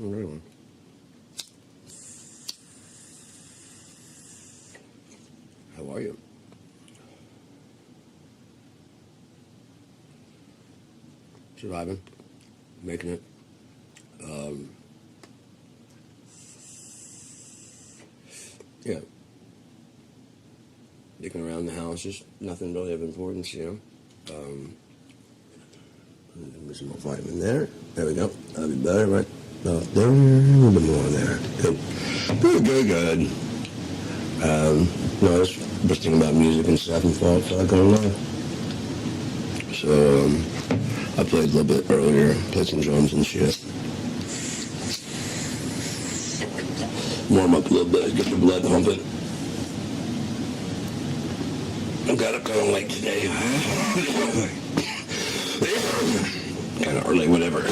Really? How are you? Surviving, making it. Yeah, dicking around the house, just nothing really of importance, you know. There's some more vitamin there. There we go. That'll be better, right? There, a little bit more there. Good. Good. No, I was just thinking about music and stuff and felt going on. So, I played a little bit earlier, played some drums and shit. Warm up a little bit, get the blood pumping. I got up kind of late today. Kind of early, whatever.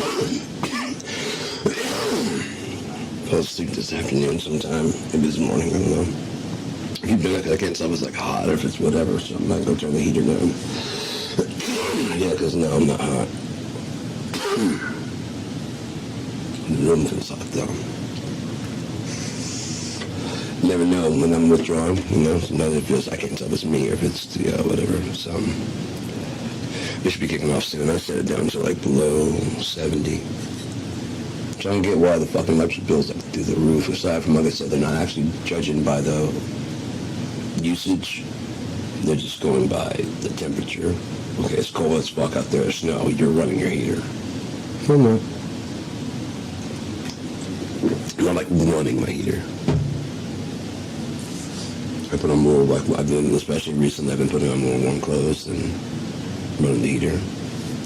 Fell asleep this afternoon sometime, maybe this morning, I don't know. I keep doing it, I can't tell if it's like hot or if it's whatever, so I'm not going to turn the heater down. Yeah, because no, I'm not hot. The room feels hot though. Never know when I'm withdrawing, you know. Sometimes it feels, I can't tell if it's me or if it's the, whatever. So, we should be kicking off soon. I set it down to like below 70. Trying to get why the fucking electric bills up through the roof. Aside from, like I said, they're not actually judging by the usage. They're just going by the temperature. Okay, it's cold as fuck out there. Snow. You're running your heater. I'm not. I'm not like running my heater. I put on more, like, I've been, especially recently, I've been putting on more warm clothes and running the heater.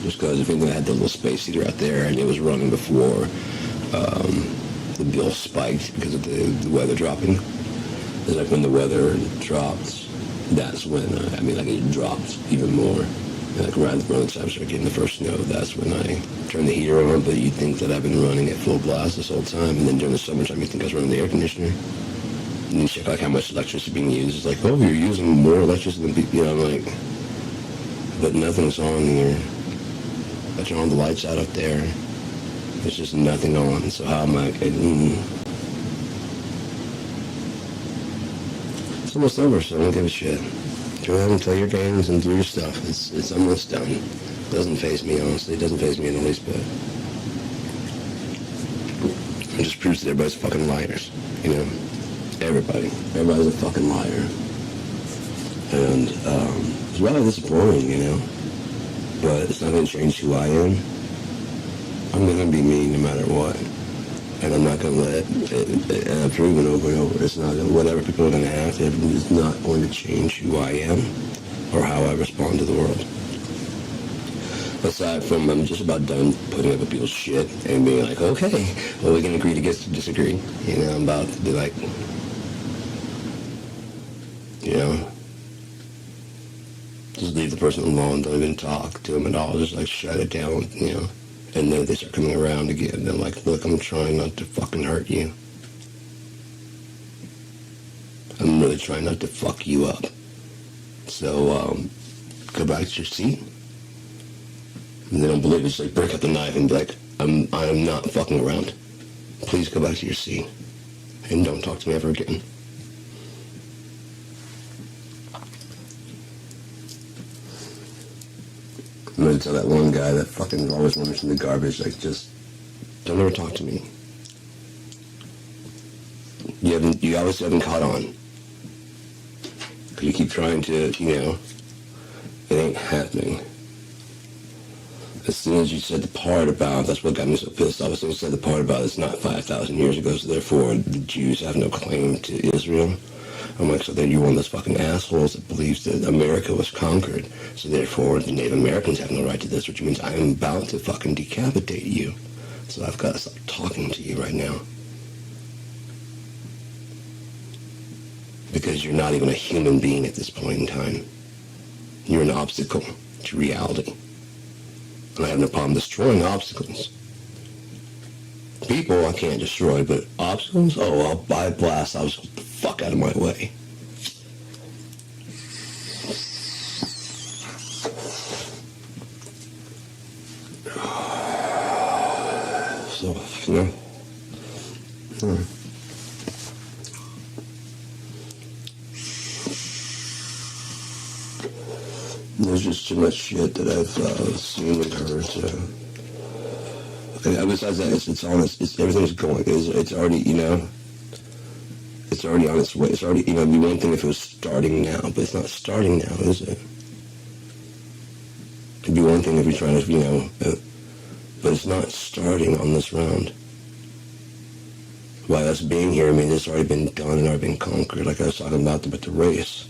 Just because if anything, I had the little space heater out there and it was running before the bill spiked because of the weather dropping. It's like when the weather drops, that's when, like it dropped even more. And like around the time I started getting the first snow, that's when I turned the heater on, but you'd think that I've been running at full blast this whole time, and then during the summertime you think I was running the air conditioner. And you check like how much electricity being used. It's like, oh, you're using more electricity than people. You know, I'm like, but nothing's on here. I turn all the lights out up there. There's just nothing on. So how am I? It's almost over, so I don't give a shit. Go ahead and play your games and do your stuff. It's almost done. It doesn't faze me, honestly. It doesn't faze me in the least bit. It just proves that everybody's fucking liars, you know. Everybody's a fucking liar. And it's rather disappointing, you know. But it's not going to change who I am. I'm going to be me no matter what. And I'm not going to let it, and I've proven over and over, it's not, whatever people are going to have, it's not going to change who I am or how I respond to the world. Aside from, I'm just about done putting up with people's shit and being like, okay, well, we can agree to disagree. You know, I'm about to be like, you know, just leave the person alone, don't even talk to them at all, just like shut it down, you know. And then they start coming around again, and they're like, look, I'm trying not to fucking hurt you. I'm really trying not to fuck you up. So, go back to your seat. And they don't believe it, just like break up the knife and be like, I'm not fucking around. Please go back to your seat. And don't talk to me ever again. I'm going to tell that one guy that fucking always wanders in the garbage, like, just don't ever talk to me. You obviously haven't caught on. Because you keep trying to, you know, it ain't happening. As soon as you said the part about, that's what got me so pissed off, as soon as you said the part about it's not 5,000 years ago, so therefore the Jews have no claim to Israel. I'm like, so then you're one of those fucking assholes that believes that America was conquered, so therefore the Native Americans have no right to this, which means I am about to fucking decapitate you. So I've got to stop talking to you right now. Because you're not even a human being at this point in time. You're an obstacle to reality. And I have no problem destroying obstacles. People I can't destroy, but obstacles? Oh, I'll buy blast obstacles the fuck out of my way. So, you know, There's just too much shit that I've seen and heard. And besides that, it's honest. Everything's going. It's already, it's already on its way. It's already, it'd be one thing if it was starting now, but it's not starting now, is it? It'd be one thing if you're trying to, but it's not starting on this round. By us being here, I mean, it's already been done and already been conquered, like I was talking about the race.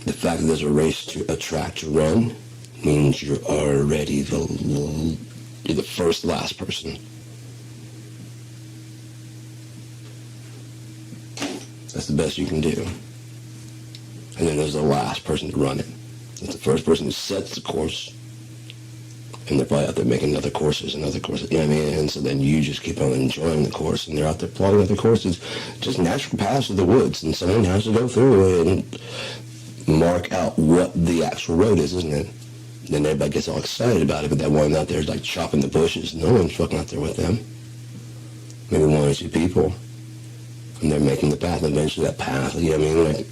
The fact that there's a race a track to run means you're already you're the first last person. That's the best you can do. And then there's the last person to run it. It's the first person who sets the course. And they're probably out there making other courses, you know what I mean? And so then you just keep on enjoying the course, and they're out there plotting other courses, just natural paths of the woods, and someone has to go through it and mark out what the actual road is, isn't it? Then everybody gets all excited about it, but that one out there is like chopping the bushes. No one's fucking out there with them. Maybe one or two people. And they're making the path, and eventually that path, you know what I mean? Like,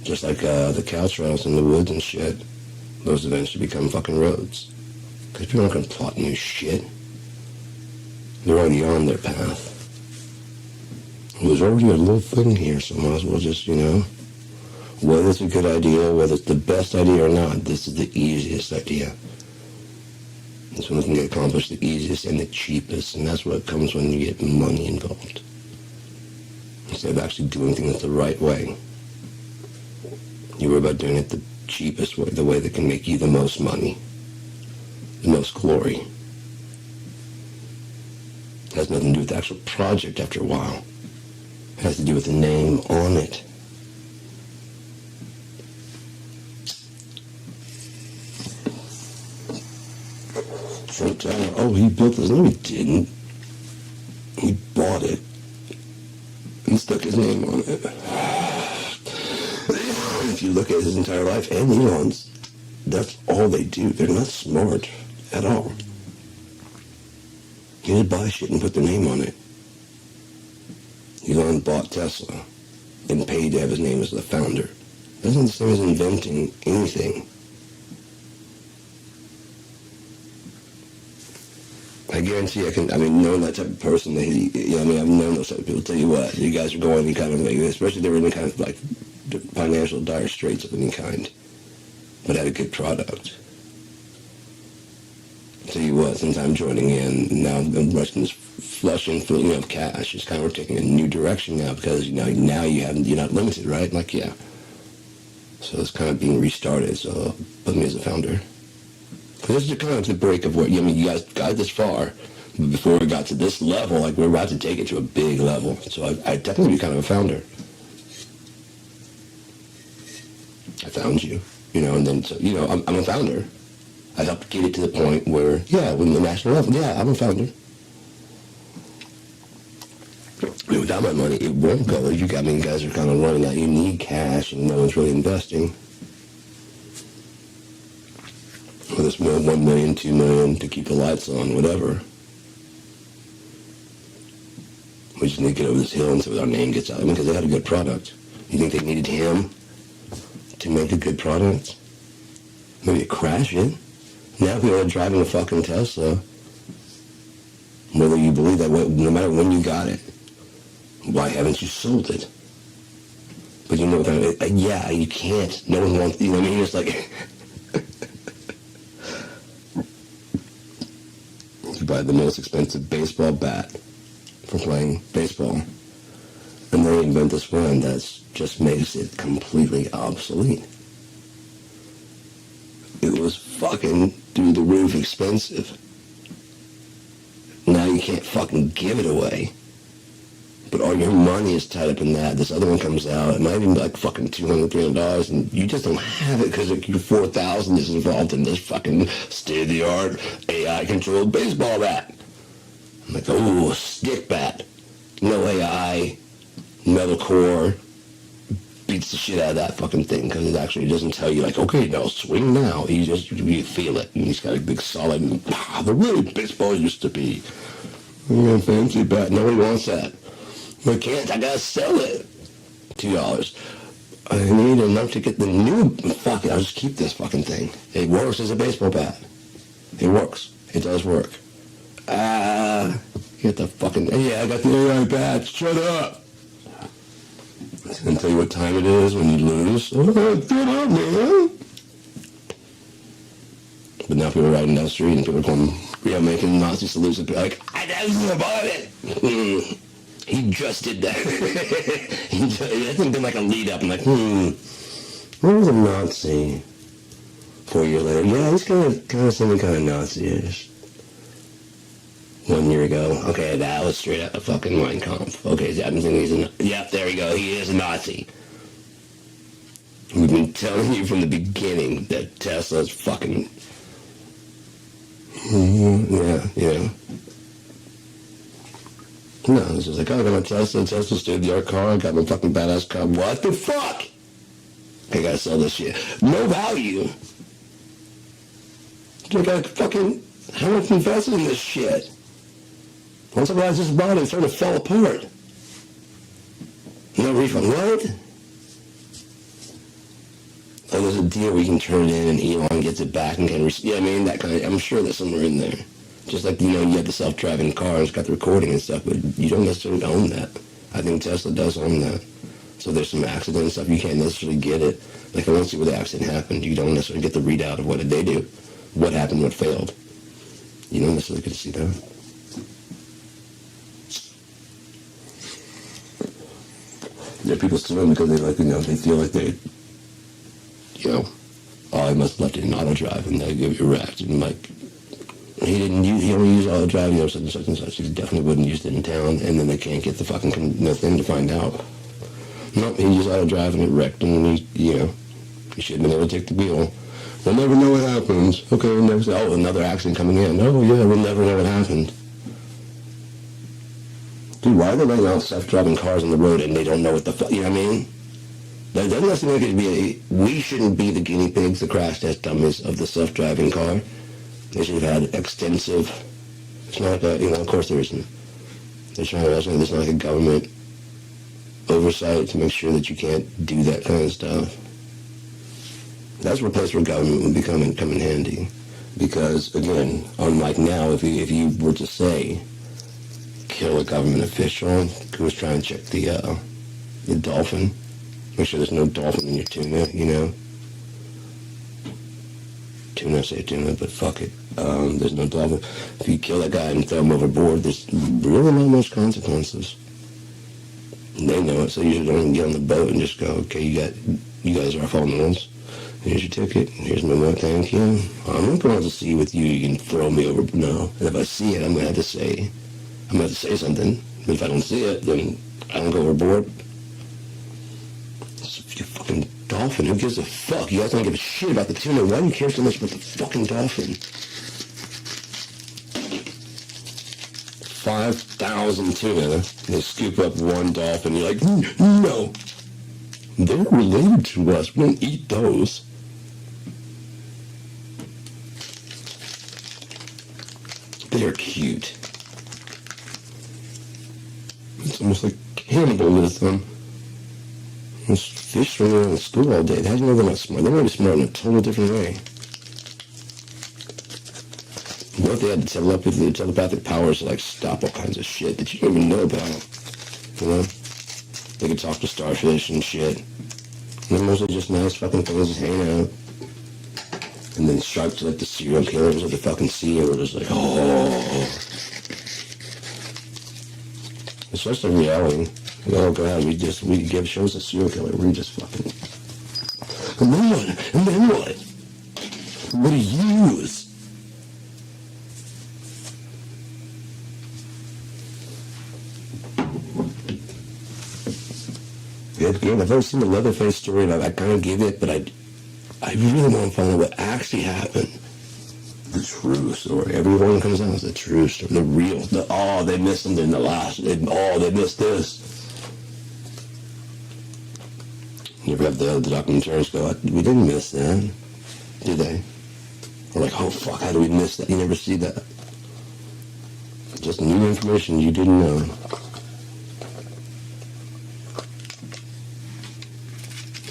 just like the cow trails in the woods and shit. Those eventually become fucking roads. Because people aren't going to plot new shit. They're already on their path. There's already a little thing here, so might as well just, whether it's a good idea, whether it's the best idea or not, this is the easiest idea. This one can get accomplished the easiest and the cheapest, and that's what comes when you get money involved. Instead of actually doing things the right way. You worry about doing it the cheapest way, the way that can make you the most money, the most glory. It has nothing to do with the actual project after a while. It has to do with the name on it. Trump Tower, oh, he built this. No, he didn't. He bought it and stuck his name on it. If you look at his entire life and Elon's, that's all they do. They're not smart at all. They just buy shit and put their name on it. Elon bought Tesla and paid to have his name as the founder. That's not the same as inventing anything. I guarantee knowing that type of person, I've known those type of people. Tell you what, you guys are going any kind of, especially if they were in any kind of, financial dire straits of any kind, but had a good product. Tell you what, since I'm joining in, now I'm rushing this flushing, filling of cash. It's kind of taking a new direction now because, now you're not limited, right? So it's kind of being restarted, so put me as a founder. This is kind of the break of what, you guys got this far, but before we got to this level, we're about to take it to a big level. So I'd definitely be kind of a founder. I found you, and then, so, I'm a founder. I helped get it to the point where, when the national level, I'm a founder. Without my money, it won't go. You guys are kind of running out. You need cash, and no one's really investing. Whether it's $1 million, $2 million to keep the lights on, whatever. We just need to get over this hill until our name gets out. Because they had a good product. You think they needed him to make a good product? Maybe crash it. Now people are driving a fucking Tesla. Whether you believe that, no matter when you got it, why haven't you sold it? But you can't. No one wants, It's like, you buy the most expensive baseball bat for playing baseball, and they invent this one that just makes it completely obsolete. It was fucking through the roof expensive. Now you can't fucking give it away. But all your money is tied up in that. This other one comes out, it might even be fucking $200, $300, and you just don't have it because your $4,000 is involved in this fucking state-of-the-art AI-controlled baseball bat. I'm like, stick bat. No AI, metal core, beats the shit out of that fucking thing because it actually doesn't tell you okay, now swing now. You feel it. And he's got a big solid, the way baseball used to be. Yeah, fancy bat. Nobody wants that. I can't. I gotta sell it. $2. I need enough to get the new. Fuck it. I'll just keep this fucking thing. It works as a baseball bat. It works. It does work. Get the fucking. Yeah, I got the AI bat. Shut up. I was gonna tell you what time it is when you lose. Oh, shut up, man. But now people are riding down the street and people are going, yeah, making Nazi salutes and be like, I don't know about it. He just did that. That's been like a lead up. I'm like, what was a Nazi? 4 years later, yeah, he's kind of something kind of Nazi-ish. 1 year ago, okay, that was straight out of fucking Mein Kampf. Okay, so I'm thinking he's yep, there you go, he is a Nazi. We've been telling you from the beginning that Tesla's fucking, yeah. No, it's just like, oh, I got my Tesla state-of-the-art car, I got my fucking badass car. What the fuck? I gotta sell this shit. No value. I got fucking, how much invested in this shit? Once I realized this body, it sort of fell apart. No refund. What? Oh, there's a deal where you can turn it in and Elon gets it back and can, yeah, I mean, that kind of, I'm sure there's somewhere in there. Just like, you have the self-driving car, it's got the recording and stuff, but you don't necessarily own that. I think Tesla does own that. So there's some accident and stuff, you can't necessarily get it. Like, I want to see where the accident happened. You don't necessarily get the readout of what did they do, what happened, what failed. You don't necessarily get to see that. Yeah, people sue them because they they feel like they, oh, I must have left it in auto drive, and they give you wrecked, and like, he only used auto drive, such and such and such. He definitely wouldn't use it in town, and then they can't get the fucking thing to find out. Nope, he used auto drive and it wrecked, and he should have been able to take the wheel. We'll never know what happens. Okay, next, another accident coming in. Oh yeah, we'll never know what happened. Dude, why are they letting out self-driving cars on the road and they don't know what the fuck, you know what I mean? That doesn't necessarily make it we shouldn't be the guinea pigs, the crash test dummies of the self-driving car. They should have had extensive, it's not like of course there isn't. They're trying to imagine there's not like a government oversight to make sure that you can't do that kind of stuff. That's where a place where government would come in handy. Because, again, unlike now, if you were to say, kill a government official who was trying to check the dolphin, make sure there's no dolphin in your tuna, Tuna, say tuna, but fuck it. There's no dolphin. If you kill that guy and throw him overboard, there's really not much consequences. And they know it, so you don't get on the boat and just go, okay, you guys are following the rules. Here's your ticket. Here's my money. Thank you. I'm not going to see with you. You can throw me over. No. And if I see it, I'm going to have to say something. But if I don't see it, then I don't go overboard. You fucking dolphin. Who gives a fuck? You guys don't give a shit about the tuna. Why do you care so much about the fucking dolphin? 5,000 tuna. They scoop up one dolphin. You're like, no. They're related to us. We don't eat those. They're cute. It's almost like cannibalism. Those fish running around in school all day. How do you know they're not smart? They might be smart in a total different way. You know if they had telepathic powers to stop all kinds of shit that you don't even know about. They could talk to starfish and shit. And they're mostly just nice fucking things just hanging out. And then sharks are like the serial killers of the fucking sea, and we're just like, oh. It's just a reality. Oh god, we give shows a serial killer. We just fucking. And then what? And then what? What do you use? Again, I've never seen the Leatherface story, and I kind of give it, but I really want to find out what actually happened. The true story. Everyone comes out as the true story. The real. They missed something in the last. They missed this. You ever have the documentaries go, we didn't miss that, did they? We're like, oh fuck, how do we miss that? You never see that. Just new information you didn't know.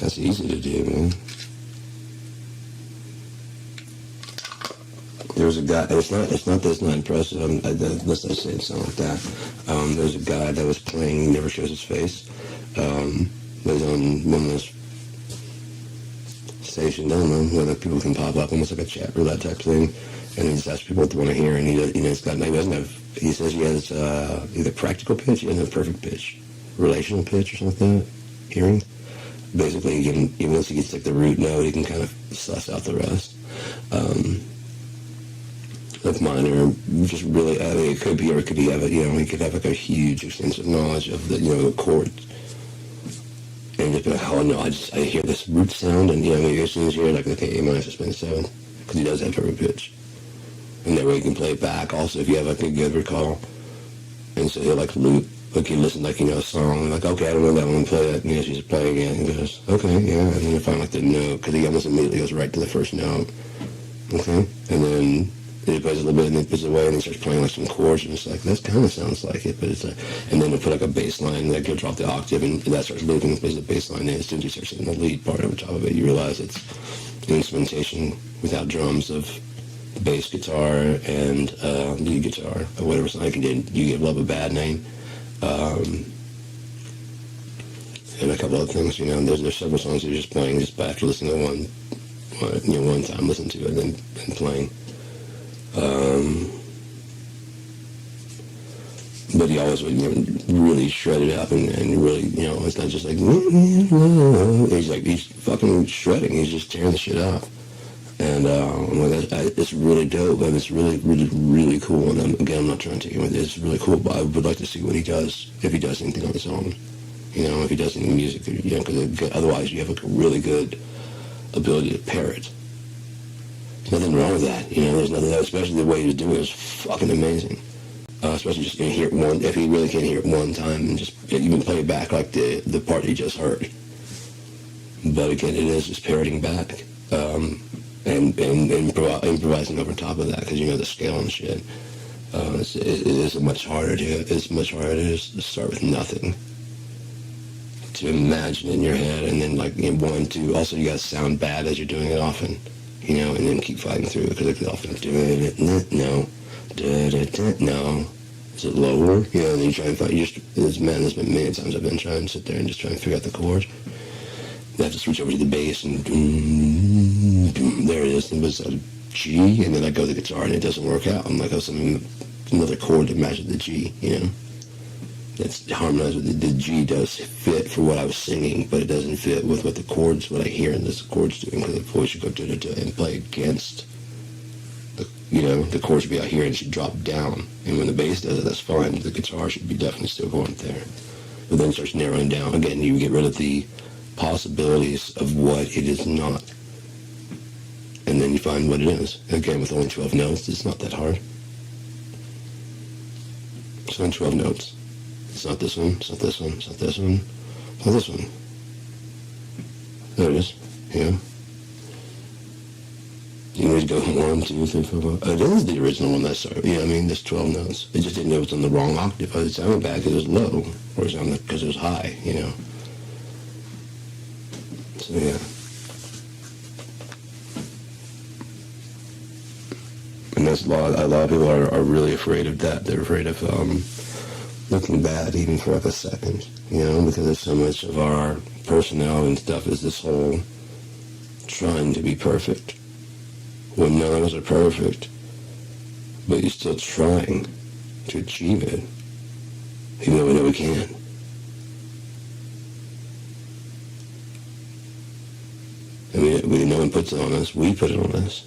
That's easy to do, man. There was a guy. It's not that it's not impressive. Unless I say it something like that. There was a guy that was playing. He never shows his face. Was on one of those stations. I don't know whether people can pop up, almost like a chat roulette type thing, and he just asks people what they want to hear. And he does, it's got. He doesn't have. He says he has either practical pitch, he doesn't have perfect pitch, relational pitch, or something like that. Hearing. Basically, even once he gets like the root note, he can kind of suss out the rest. Like minor, just really, I mean, it could be, or could he have it, he could have like a huge, extensive knowledge of the, the chords. And just be like, oh no, I hear this root sound, and, maybe as soon as you hear like, okay, A minor suspended 7, because he does have perfect pitch. And that way you can play it back. Also, if you have like a good recall, and so he'll like loop, like you listen like, a song, like, okay, I don't know that one, play it, and she's playing it, and he goes, okay, yeah, and then you find like the note, because he almost immediately goes right to the first note, okay, and then he plays a little bit, and then puts it away, and he starts playing like some chords, and it's like, that kind of sounds like it, but it's like, and then he'll put like a bass line, like he'll drop the octave, and that starts looping, and plays the bass line, and as soon as you start singing the lead part over top of it, you realize it's instrumentation without drums of bass guitar and lead guitar, or whatever song you give Love a Bad Name, and a couple other things, there's several songs that you're just playing just by after listening to one time, listen to it, and playing. But he always would really shred it up and really, it's not just like, he's fucking shredding, he's just tearing the shit up. And it's really dope, and it's really, really, really cool. And again, I'm not trying to take it with it. It's really cool, but I would like to see what he does, if he does anything on his own. If he does any music, because otherwise you have a really good ability to pair it. There's nothing wrong with that, there's nothing, especially the way he was doing it was fucking amazing. Especially just hear it if he really can't hear it one time, and just even play it back like the part he just heard. But again, it is just parroting back. And improvising over top of that, because the scale and shit. It is much harder to start with nothing, to imagine in your head, and then like also you gotta sound bad as you're doing it often, and then keep fighting through it, because it could often no, is it lower? And then you try and find, there's been many times I've been trying to sit there and just try and figure out the chords. You have to switch over to the bass, and there it is. It was a G, and then I go to the guitar, and it doesn't work out. I'm like, another chord to match the G, That's harmonized with the G does fit for what I was singing, but it doesn't fit with what I hear in this chords doing, because the voice should go da-da-da and play against the chords should be out here, and it should drop down. And when the bass does it, that's fine. The guitar should be definitely still going there. But then it starts narrowing down. Again, you get rid of the possibilities of what it is not, and then you find what it is. Again, with only 12 notes, it's not that hard. It's only 12 notes. It's not this one, it's not this one, it's not this one, it's not this one. There it is. You need to go 1, 2, 3, 4, 5. It is the original one that started. There's 12 notes. It just didn't know it was on the wrong octave. It sounded bad because it was low, or it sounded because it was high, So, yeah. And that's a lot of people are really afraid of that. They're afraid of looking bad even for like a second, because there's so much of our personality and stuff is this whole trying to be perfect. When none of us are perfect, but you're still trying to achieve it, even though we know we can't. No one puts it on us. We put it on us.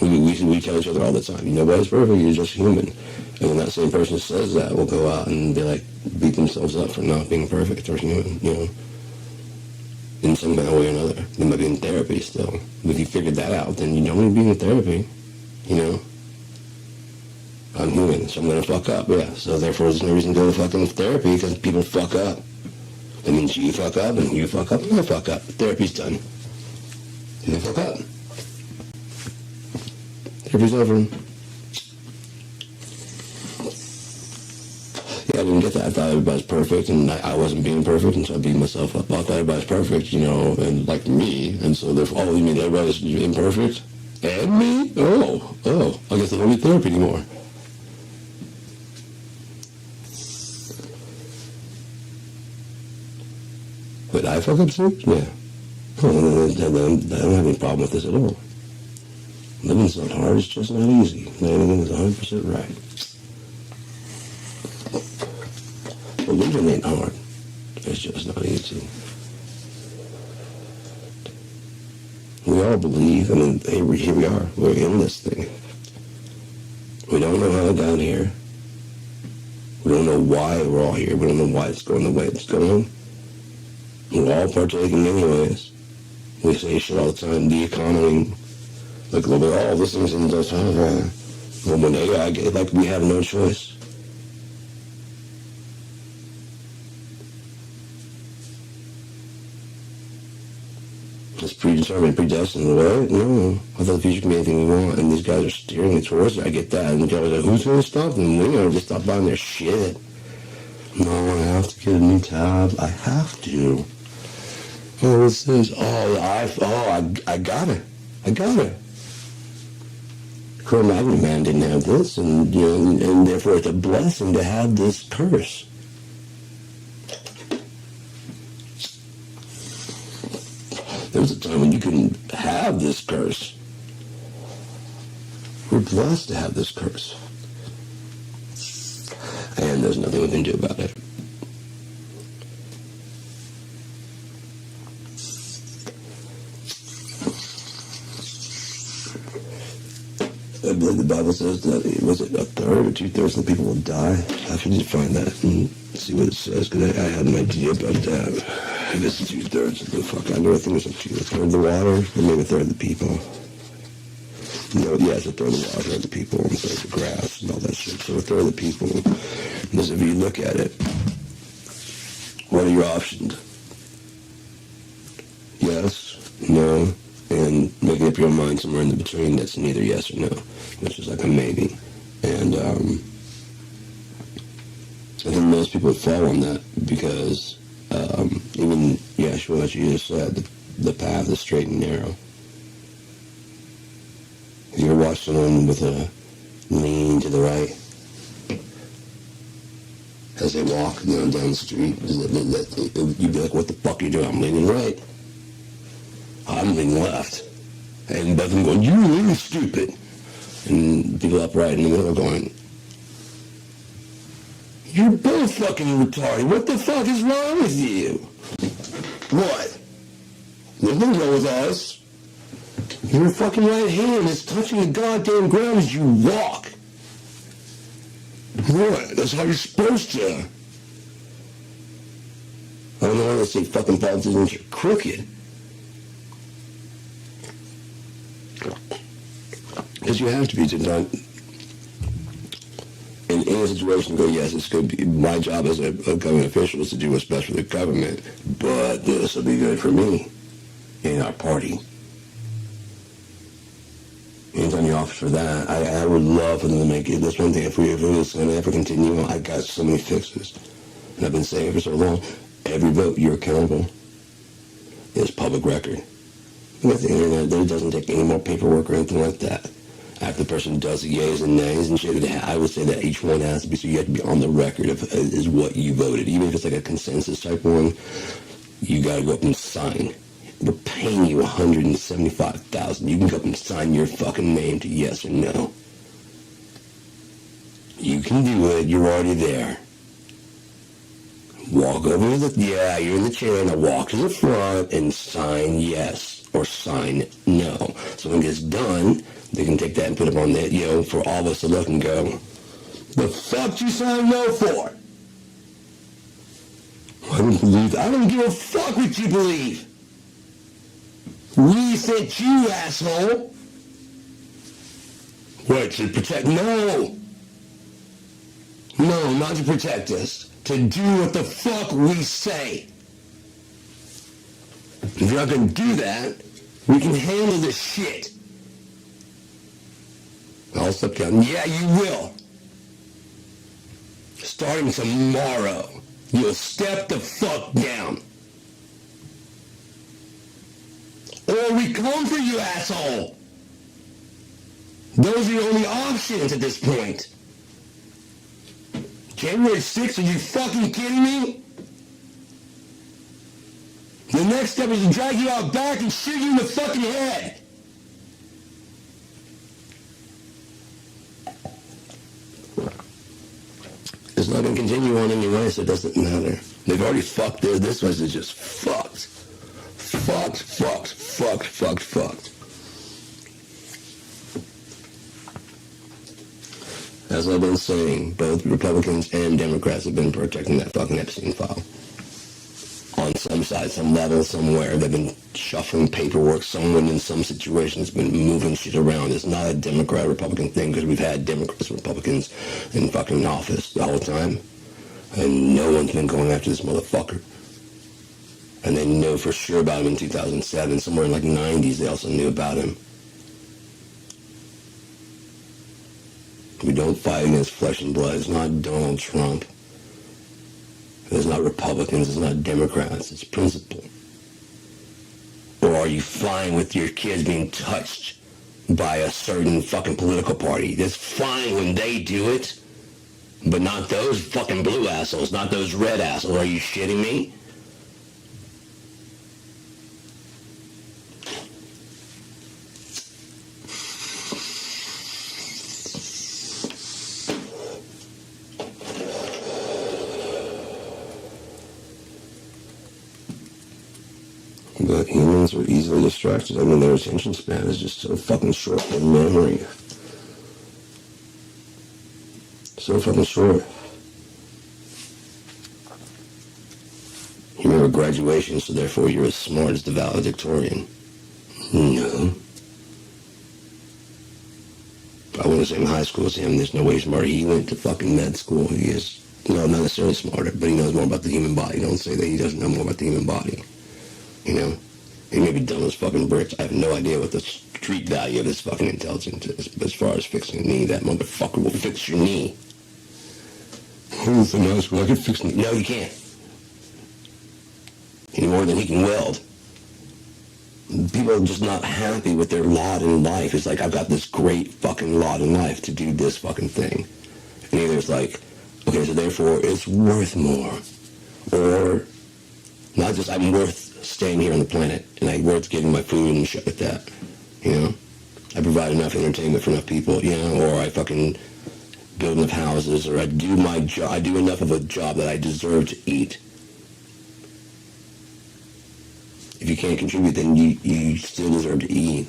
We tell each other all the time, nobody's perfect, you're just human. And when that same person says that, will go out and they beat themselves up for not being perfect or human, in some kind of way or another. They might be in therapy still. But if you figured that out, then you don't need to be in therapy, I'm human, so I'm going to fuck up, yeah. So therefore there's no reason to go to fucking therapy, because people fuck up. That means you fuck up, and you fuck up, and I fuck up. Therapy's done. You fuck up. Therapy's over. didn't get that. I thought everybody's perfect, and I wasn't being perfect, and so I beat myself up. I thought everybody's perfect, and like me, and so therefore, oh, you mean everybody's imperfect? And me? Oh, I guess I don't need therapy anymore. Would I fuck up too? Yeah. Oh, I don't have any problem with this at all. Living's not hard, it's just not easy. Anything is 100% right. But living ain't hard. It's just not easy. We all believe, here we are. We're in this thing. We don't know how it got here. We don't know why we're all here. We don't know why it's going the way it's going. We're all partaking anyways. We say shit all the time. The economy, like a little bit, all this things and those. Well, when AI get like we have no choice. It's predetermined, predestined, right? No. I thought the future can be anything we want, and these guys are steering me towards it. I get that. And the guys are like, who's going to stop them? We're going to just stop buying their shit. No, I have to get a new tab. I have to. Oh, what's this? I got it. Cro-Magnon man didn't have this, and and therefore it's a blessing to have this curse. There was a time when you couldn't have this curse. We're blessed to have this curse. And there's nothing we can do about it. I believe the Bible says that, was it a third or 2/3 of the people will die? I should just find that and see what it says, because I had an idea about that. I guess 2/3 of the fuck. I know I think it's like 2/3 of the water, or maybe a third of the people. No, yeah, it's a third of the water, a third of the people, and a third of the grass and all that shit. So a third of the people. Because if you look at it, what are your options? Yes, no, and making up your mind somewhere in the between that's neither yes or no, which is like a maybe. And I think most people fall on that because even Yeshua, as you just said, the path is straight and narrow. If you ever watch someone with a lean to the right as they walk down the street, you'd be like, what the fuck are you doing? I'm leaning right. I'm leaning left. And both of them going, you're really stupid. And people upright in the middle are going, you're both fucking retarded. What the fuck is wrong with you? What? There's nothing wrong with us. Your fucking right hand is touching the goddamn ground as you walk. What? That's how you're supposed to. I don't know why they say fucking politicians are crooked. Because you have to be to not, in any situation, go, yes, it's going to be, my job as a government official is to do what's best for the government, but this will be good for me and our party. Anytime you offer for that, I would love for them to make it. That's one thing, if it was going to ever continue, I got so many fixes. And I've been saying it for so long, every vote you're accountable is public record. With the internet, it doesn't take any more paperwork or anything like that. After the person does the yays and nays and shit, I would say that each one has to be, so you have to be on the record of is what you voted. Even if it's like a consensus type one, you got to go up and sign. We're paying you $175,000. You can go up and sign your fucking name to yes or no. You can do it. You're already there. Walk over to you're in the chair, now walk to the front and sign yes or sign no. So when it gets done, they can take that and put it on there, for all of us to look and go, the fuck you sign no for? I don't give a fuck what you believe. We sent you, asshole. What, to protect? No, not to protect us. To do what the fuck we say. If you're not going to do that, we can handle this shit. I'll stop counting. Yeah, you will. Stop starting tomorrow, you'll step the fuck down. Or we come for you, asshole. Those are your only options at this point. January 6th, are you fucking kidding me? The next step is to drag you out back and shoot you in the fucking head. It's not going to continue on anyway, so it doesn't matter. They've already fucked this. This was just fucked. Fucked. As I've been saying, both Republicans and Democrats have been protecting that fucking Epstein file. On some side, some level, somewhere, they've been shuffling paperwork. Someone in some situations has been moving shit around. It's not a Democrat-Republican thing, because we've had Democrats and Republicans in fucking office the whole time. And no one's been going after this motherfucker. And they know for sure about him in 2007. Somewhere in like the 90s, they also knew about him. We don't fight against flesh and blood. It's not Donald Trump. It's not Republicans. It's not Democrats. It's principle. Or are you fine with your kids being touched by a certain fucking political party? That's fine when they do it, but not those fucking blue assholes, not those red assholes. Are you shitting me? But humans are easily distracted. I mean, their attention span is just so fucking short in memory. So fucking short. You remember graduation, so therefore you're as smart as the valedictorian. No. I went to the same high school as him. There's no way he's smarter. He went to fucking med school. He is, no, not necessarily smarter, but he knows more about the human body. Don't say that he doesn't know more about the human body. You know? He may be dumb as fucking bricks. I have no idea what the street value of his fucking intelligence is. But as far as fixing a knee, that motherfucker will fix your knee. Who's in high school? I can fix a knee. No, you can't. Any more than he can weld. People are just not happy with their lot in life. It's like, I've got this great fucking lot in life to do this fucking thing. And either it's like, okay, so therefore it's worth more. Or, not just I'm worth staying here on the planet, and I'm worth getting my food and shit like that. You know? I provide enough entertainment for enough people, you know, or I fucking build enough houses, or I do my job, I do enough of a job that I deserve to eat. If you can't contribute, then you still deserve to eat.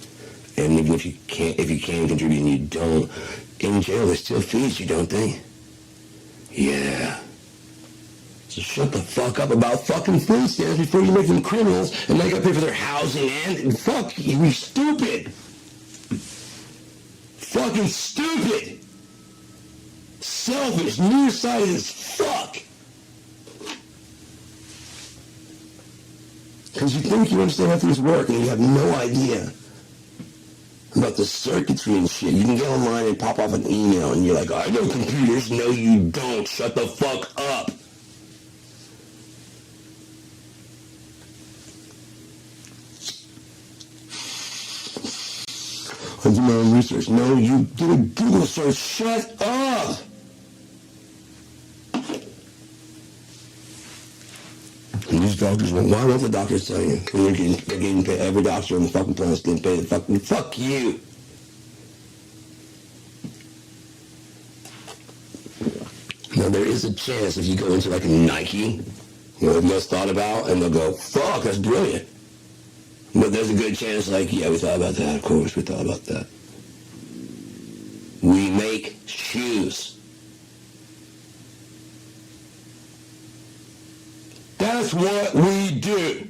And even if you can contribute and you don't, in jail they still feed you, don't they? Yeah. So shut the fuck up about fucking food stamps before you make them criminals and they gotta pay for their housing and fuck you, stupid. Fucking stupid. Selfish, nearsighted as fuck. Because you think you understand how things work and you have no idea about the circuitry and shit. You can get online and pop off an email and you're like, I know computers. No, you don't. Shut the fuck up. I do my own research. No, you did a Google search. Shut up. And these doctors, why won't the doctors tell you? They're getting paid. Every doctor on the fucking planet is getting paid the fucking, fuck you. Now there is a chance if you go into like a Nike, you know, they've just thought about, and they'll go, fuck, that's brilliant. But there's a good chance like, yeah, we thought about that, of course, we thought about that. We make shoes. That's what we do.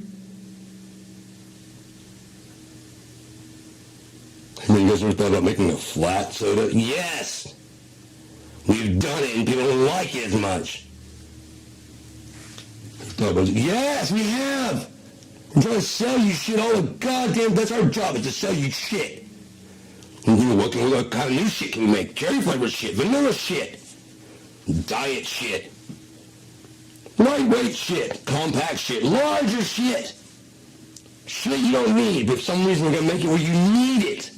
And then you guys ever thought about making a flat soda? Yes! We've done it and people don't like it as much. Yes, we have! We're trying to sell you shit all the goddamn, that's our job, is to sell you shit. And you know, what kind of new shit can we make? Cherry flavored shit, vanilla shit. Diet shit. Lightweight shit. Compact shit. Larger shit. Shit you don't need, but for some reason we're going to make it where you need it.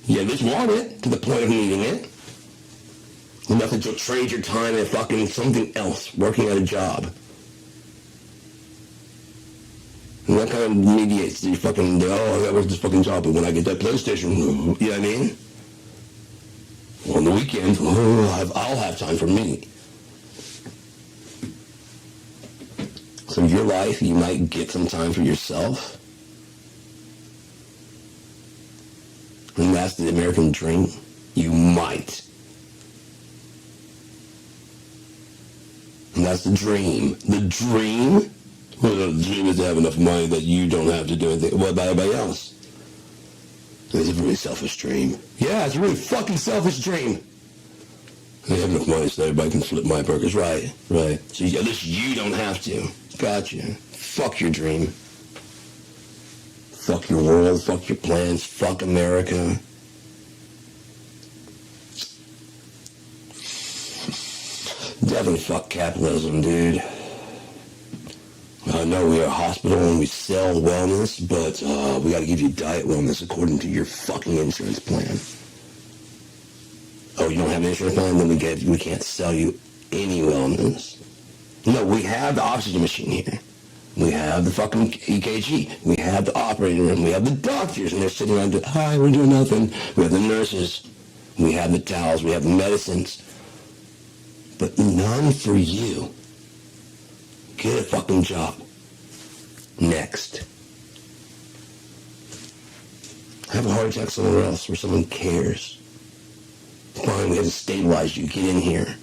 You just want it to the point of needing it. Enough that you'll trade your time in fucking something else, working at a job. And that kind of mediates the fucking, I gotta work this fucking job, but when I get that PlayStation, you know what I mean? On the weekend, I'll have time for me. So in your life, you might get some time for yourself. And that's the American dream. You might. And that's the dream. The dream? Well, the dream is to have enough money that you don't have to do anything. What about everybody else? It's a really selfish dream. Yeah, it's a really fucking selfish dream. They have enough money so everybody can flip my burgers. Right. So at least you don't have to. Gotcha. Fuck your dream. Fuck your world. Fuck your plans. Fuck America. Definitely fuck capitalism, dude. I know we're a hospital and we sell wellness, but we gotta give you diet wellness according to your fucking insurance plan. Oh, you don't have an insurance plan? Then we can't sell you any wellness. No, we have the oxygen machine here. We have the fucking EKG. We have the operating room. We have the doctors, and they're sitting around, hi, we're doing nothing. We have the nurses. We have the towels. We have the medicines. But none for you. Get a fucking job. Next. Have a heart attack somewhere else where someone cares. Fine, we have to stabilize you. Get in here.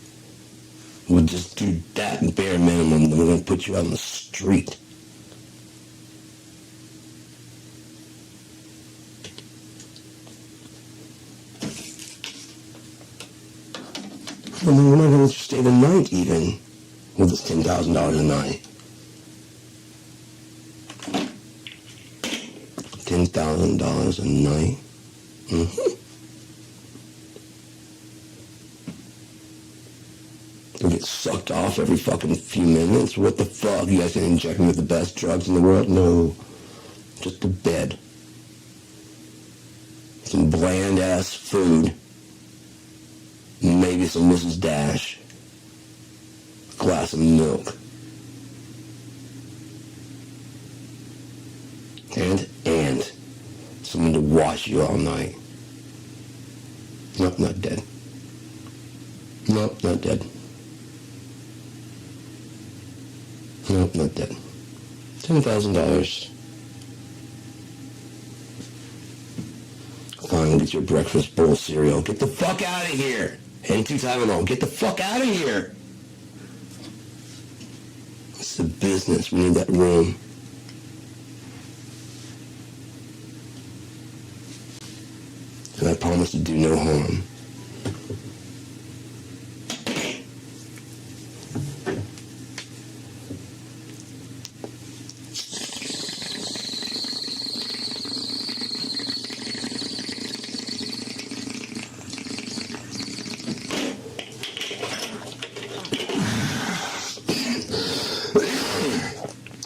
We'll just do that bare minimum. Then we're going to put you out on the street. And then we're not going to let you stay the night even with this $10,000 a night. $10,000 a night. You get sucked off every fucking few minutes. What the fuck? You guys can inject me with the best drugs in the world? No. Just a bed. Some bland ass food. Maybe some Mrs. Dash. A glass of milk. And someone to watch you all night. Nope, not dead. Nope, not dead. Nope, not dead. $10,000. Fine, get your breakfast bowl cereal. Get the fuck out of here. And 2 Tylenol. Get the fuck out of here. It's a business. We need that room. And I promise to do no harm.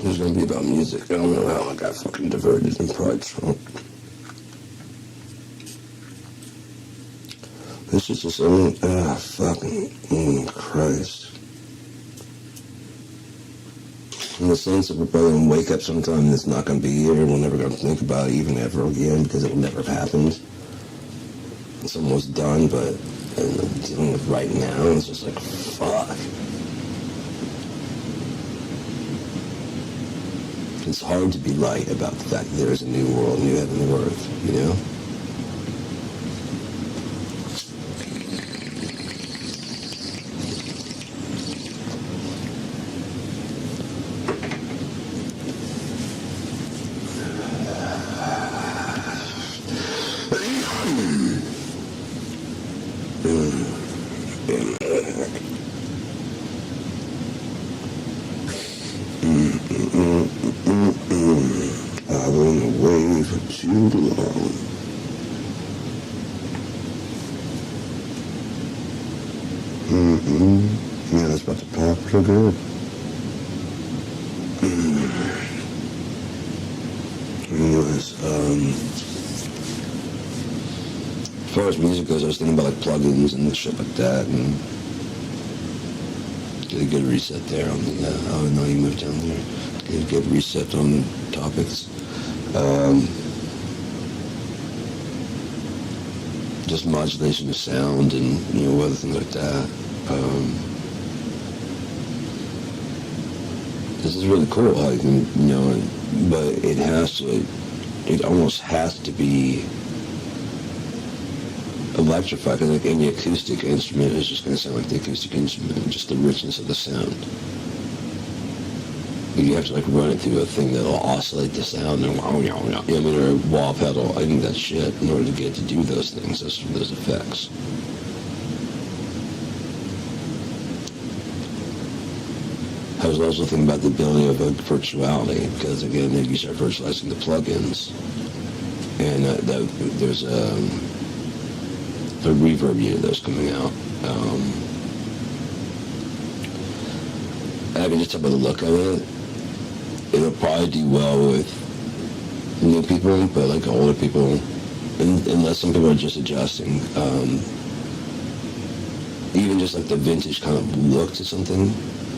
It's going to be about music. I don't know how I got fucking diverted in Pride Trump. This is just, fucking, Christ. In the sense of we're probably going to wake up sometime and it's not going to be here. We're never going to think about it even ever again because it will never have happened. It's almost done, but dealing with right now, it's just like, fuck. It's hard to be light about the fact that there is a new world, new heaven and earth, you know? I've been away for too long. Mm-mm. Yeah, that's about to pop real good. Anyways, as far as music goes, I was thinking about like plugins and shit like that, and get a good reset there on the. Oh no, you moved down there. Get a good reset on the topics. Just modulation of sound and other things like that. This is really cool. Like but it almost has to be electrified, because like any acoustic instrument is just going to sound like the acoustic instrument, just the richness of the sound. But you have to like run it through a thing that'll oscillate the sound and or a wall pedal. I think that's shit in order to get to do those things, those effects. I was also thinking about the ability of virtuality, because again, you start virtualizing the plugins, and there's a reverb unit that's coming out. I can just tell by the look of it, it'll probably do well with new people, but like older people, unless some people are just adjusting. Even just like the vintage kind of look to something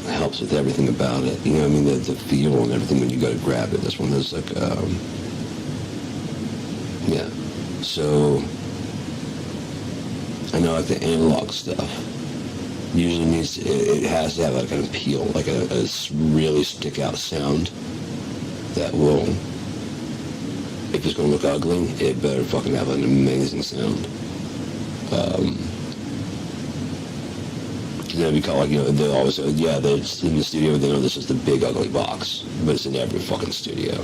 helps with everything about it. You know what I mean? The feel and everything when you go to grab it. That's one of those like, yeah. So, I know like the analog stuff usually it has to have like an appeal, like a really stick out sound that will, if it's going to look ugly, it better fucking have an amazing sound. Because like, they always say, yeah, they're in the studio, they know this is the big ugly box, but it's in every fucking studio.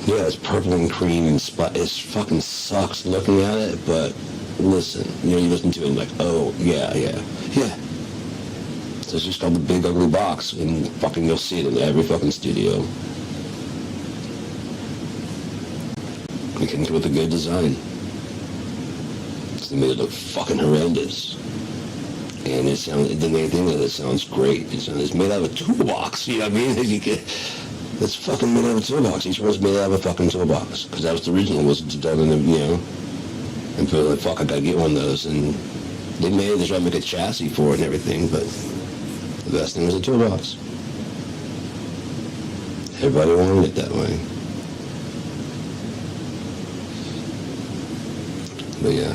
Yeah, it's purple and cream and it fucking sucks looking at it, but listen, you listen to it and like, oh, yeah. So it's just called the big ugly box, and fucking you'll see it in every fucking studio. We came with a good design. So they made it look fucking horrendous. And the main thing is it sounds great. It's made out of a toolbox, you know what I mean? It's fucking made out of a toolbox. Each one's made out of a fucking toolbox. Because that was the original, was done in and people were like, fuck, I gotta get one of those. And they tried to make a chassis for it and everything, but the best thing was a toolbox. Everybody wanted it that way. But yeah.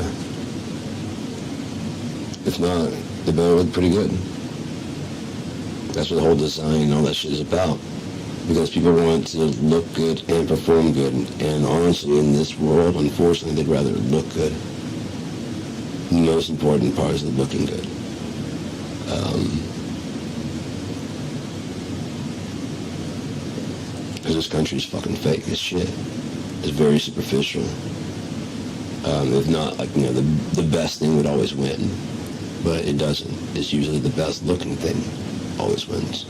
If not, they better look pretty good. That's what the whole design and all that shit is about. Because people want to look good and perform good. And honestly, in this world, unfortunately, they'd rather look good. The most important part is the looking good. Because this country's fucking fake as shit. It's very superficial. If not, like, the best thing would always win. But it doesn't. It's usually the best looking thing always wins.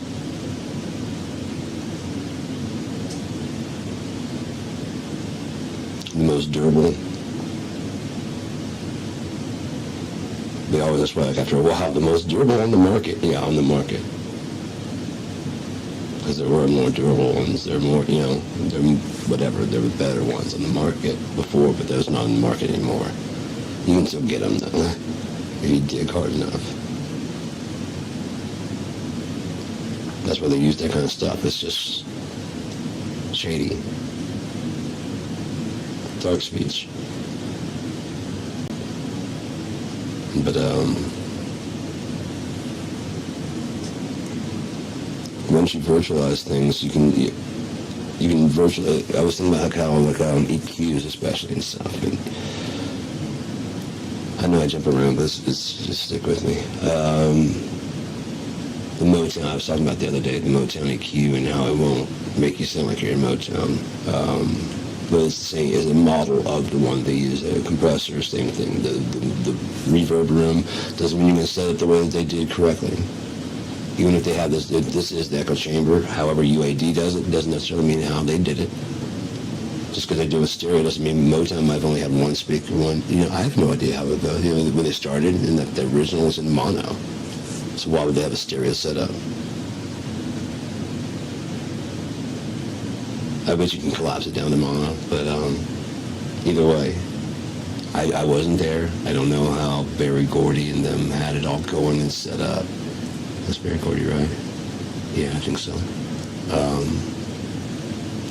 The most durable. That's why, like, after a while, the most durable on the market. Yeah, on the market. Because there were more durable ones. There are more, they're whatever. There were better ones on the market before, but there's not on the market anymore. You can still get them, though, if you dig hard enough. That's why they use that kind of stuff. It's just shady. Dark speech. But, once you virtualize things, you can virtually. I was thinking about how EQs especially and stuff. And I know I jump around, but just stick with me. The Motown I was talking about the other day, the Motown EQ, and how it won't make you sound like you're in Motown. But it's the same, it's a model of the one they use, a compressor, same thing. The reverb room doesn't mean you can set it the way that they did correctly. Even if they have this is the echo chamber, however UAD does it, doesn't necessarily mean how they did it. Just because they do a stereo doesn't mean Motown might have only had one speaker, one. I have no idea how it goes. When they started, and that the original was in mono. So why would they have a stereo setup? I bet you can collapse it down to mono, but either way, I wasn't there. I don't know how Barry Gordy and them had it all going and set up. That's Barry Gordy, right? Yeah, I think so.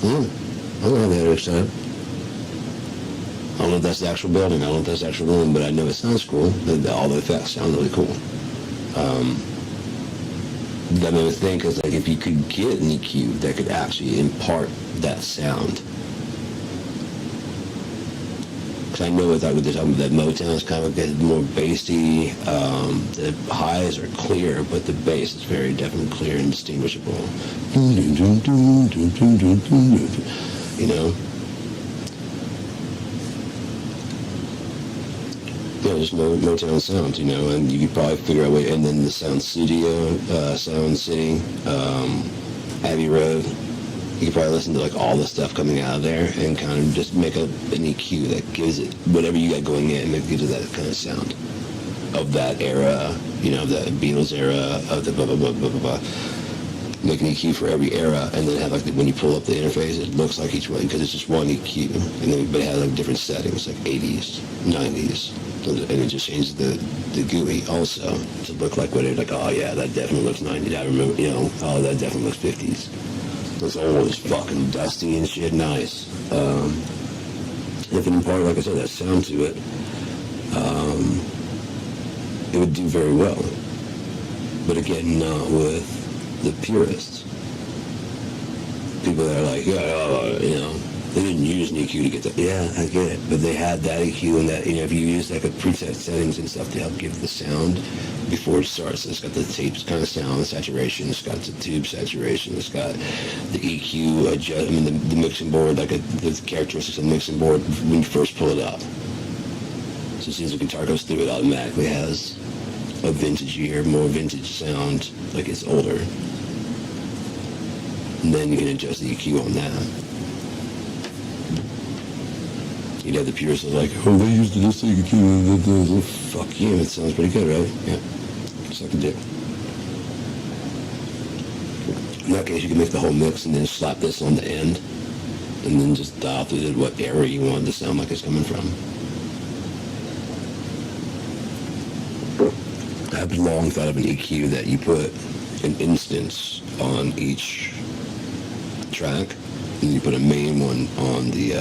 I don't know how they had it set up. I don't know if that's the actual building. I don't know if that's the actual room, but I know it sounds cool. All the effects sound really cool. That made me think, because if you could get an EQ that could actually impart that sound. Because I know with they're talking about that Motown is kind of more bassy. The highs are clear, but the bass is very definitely clear and distinguishable. Just Motown sounds, and you could probably figure out a way. And then the Sound City, Abbey Road, you could probably listen to all the stuff coming out of there and kind of just make an EQ that gives it whatever you got going in, that gives it that kind of sound of that era, the Beatles era, of the blah blah blah blah blah blah. Make an EQ for every era, and then have when you pull up the interface, it looks like each one, because it's just one EQ, and then but it has different settings, like 80s, 90s, and it just changes the GUI also to look like what it's oh yeah, that definitely looks 90s. I remember, oh, that definitely looks 50s. It's always fucking dusty and shit, nice. If it imparted, like I said, that sound to it, it would do very well. But again, not with the purists. People that are they didn't use an EQ to get that. Yeah, I get it. But they had that EQ, and that, if you use a preset settings and stuff to help give the sound before it starts. It's got the tape kind of sound, the saturation, it's got the tube saturation, it's got the EQ adjust, the mixing board, the characteristics of the mixing board when you first pull it up. So as soon as the guitar goes through, it automatically has a vintage more vintage sound, like it's older. And then you can adjust the EQ on that. You'd have the purists that they used this EQ. Fuck you, it sounds pretty good, right? Yeah. Suck a dick. In that case, you can make the whole mix and then slap this on the end, and then just dial through what era you want it to sound like it's coming from. I've long thought of an EQ that you put an instance on each track, and you put a main one on the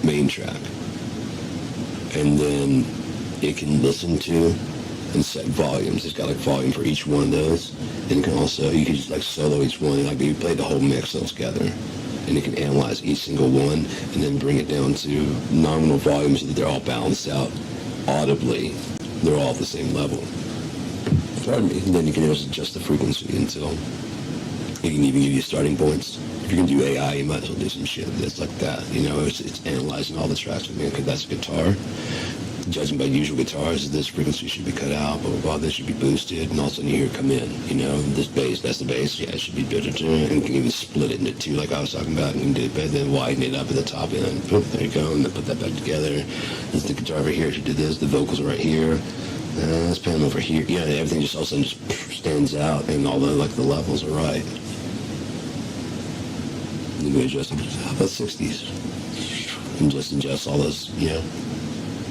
main track, and then it can listen to and set volumes. It's got volume for each one of those, and it can also, you can just solo each one, and you play the whole mix all together, and it can analyze each single one and then bring it down to nominal volumes so that they're all balanced out audibly. They're all at the same level. Pardon me. And then you can just adjust the frequency until you can even give you starting points. If you can do AI, you might as well do some shit that's like that. It's analyzing all the tracks. Okay, that's a guitar. Judging by usual guitars, this frequency should be cut out, blah, blah, blah, this should be boosted, and all of a sudden you hear it come in, this bass, that's the bass, yeah, it should be better, and you can even split it into two, like I was talking about, and you can do it better, then widen it up at the top end, boom, there you go, and then put that back together. There's the guitar over here, should do this, the vocals are right here, let's pan them over here, everything just all of a sudden just stands out, and all the levels are right. And then we adjust them, how about 60s? And just adjust all those,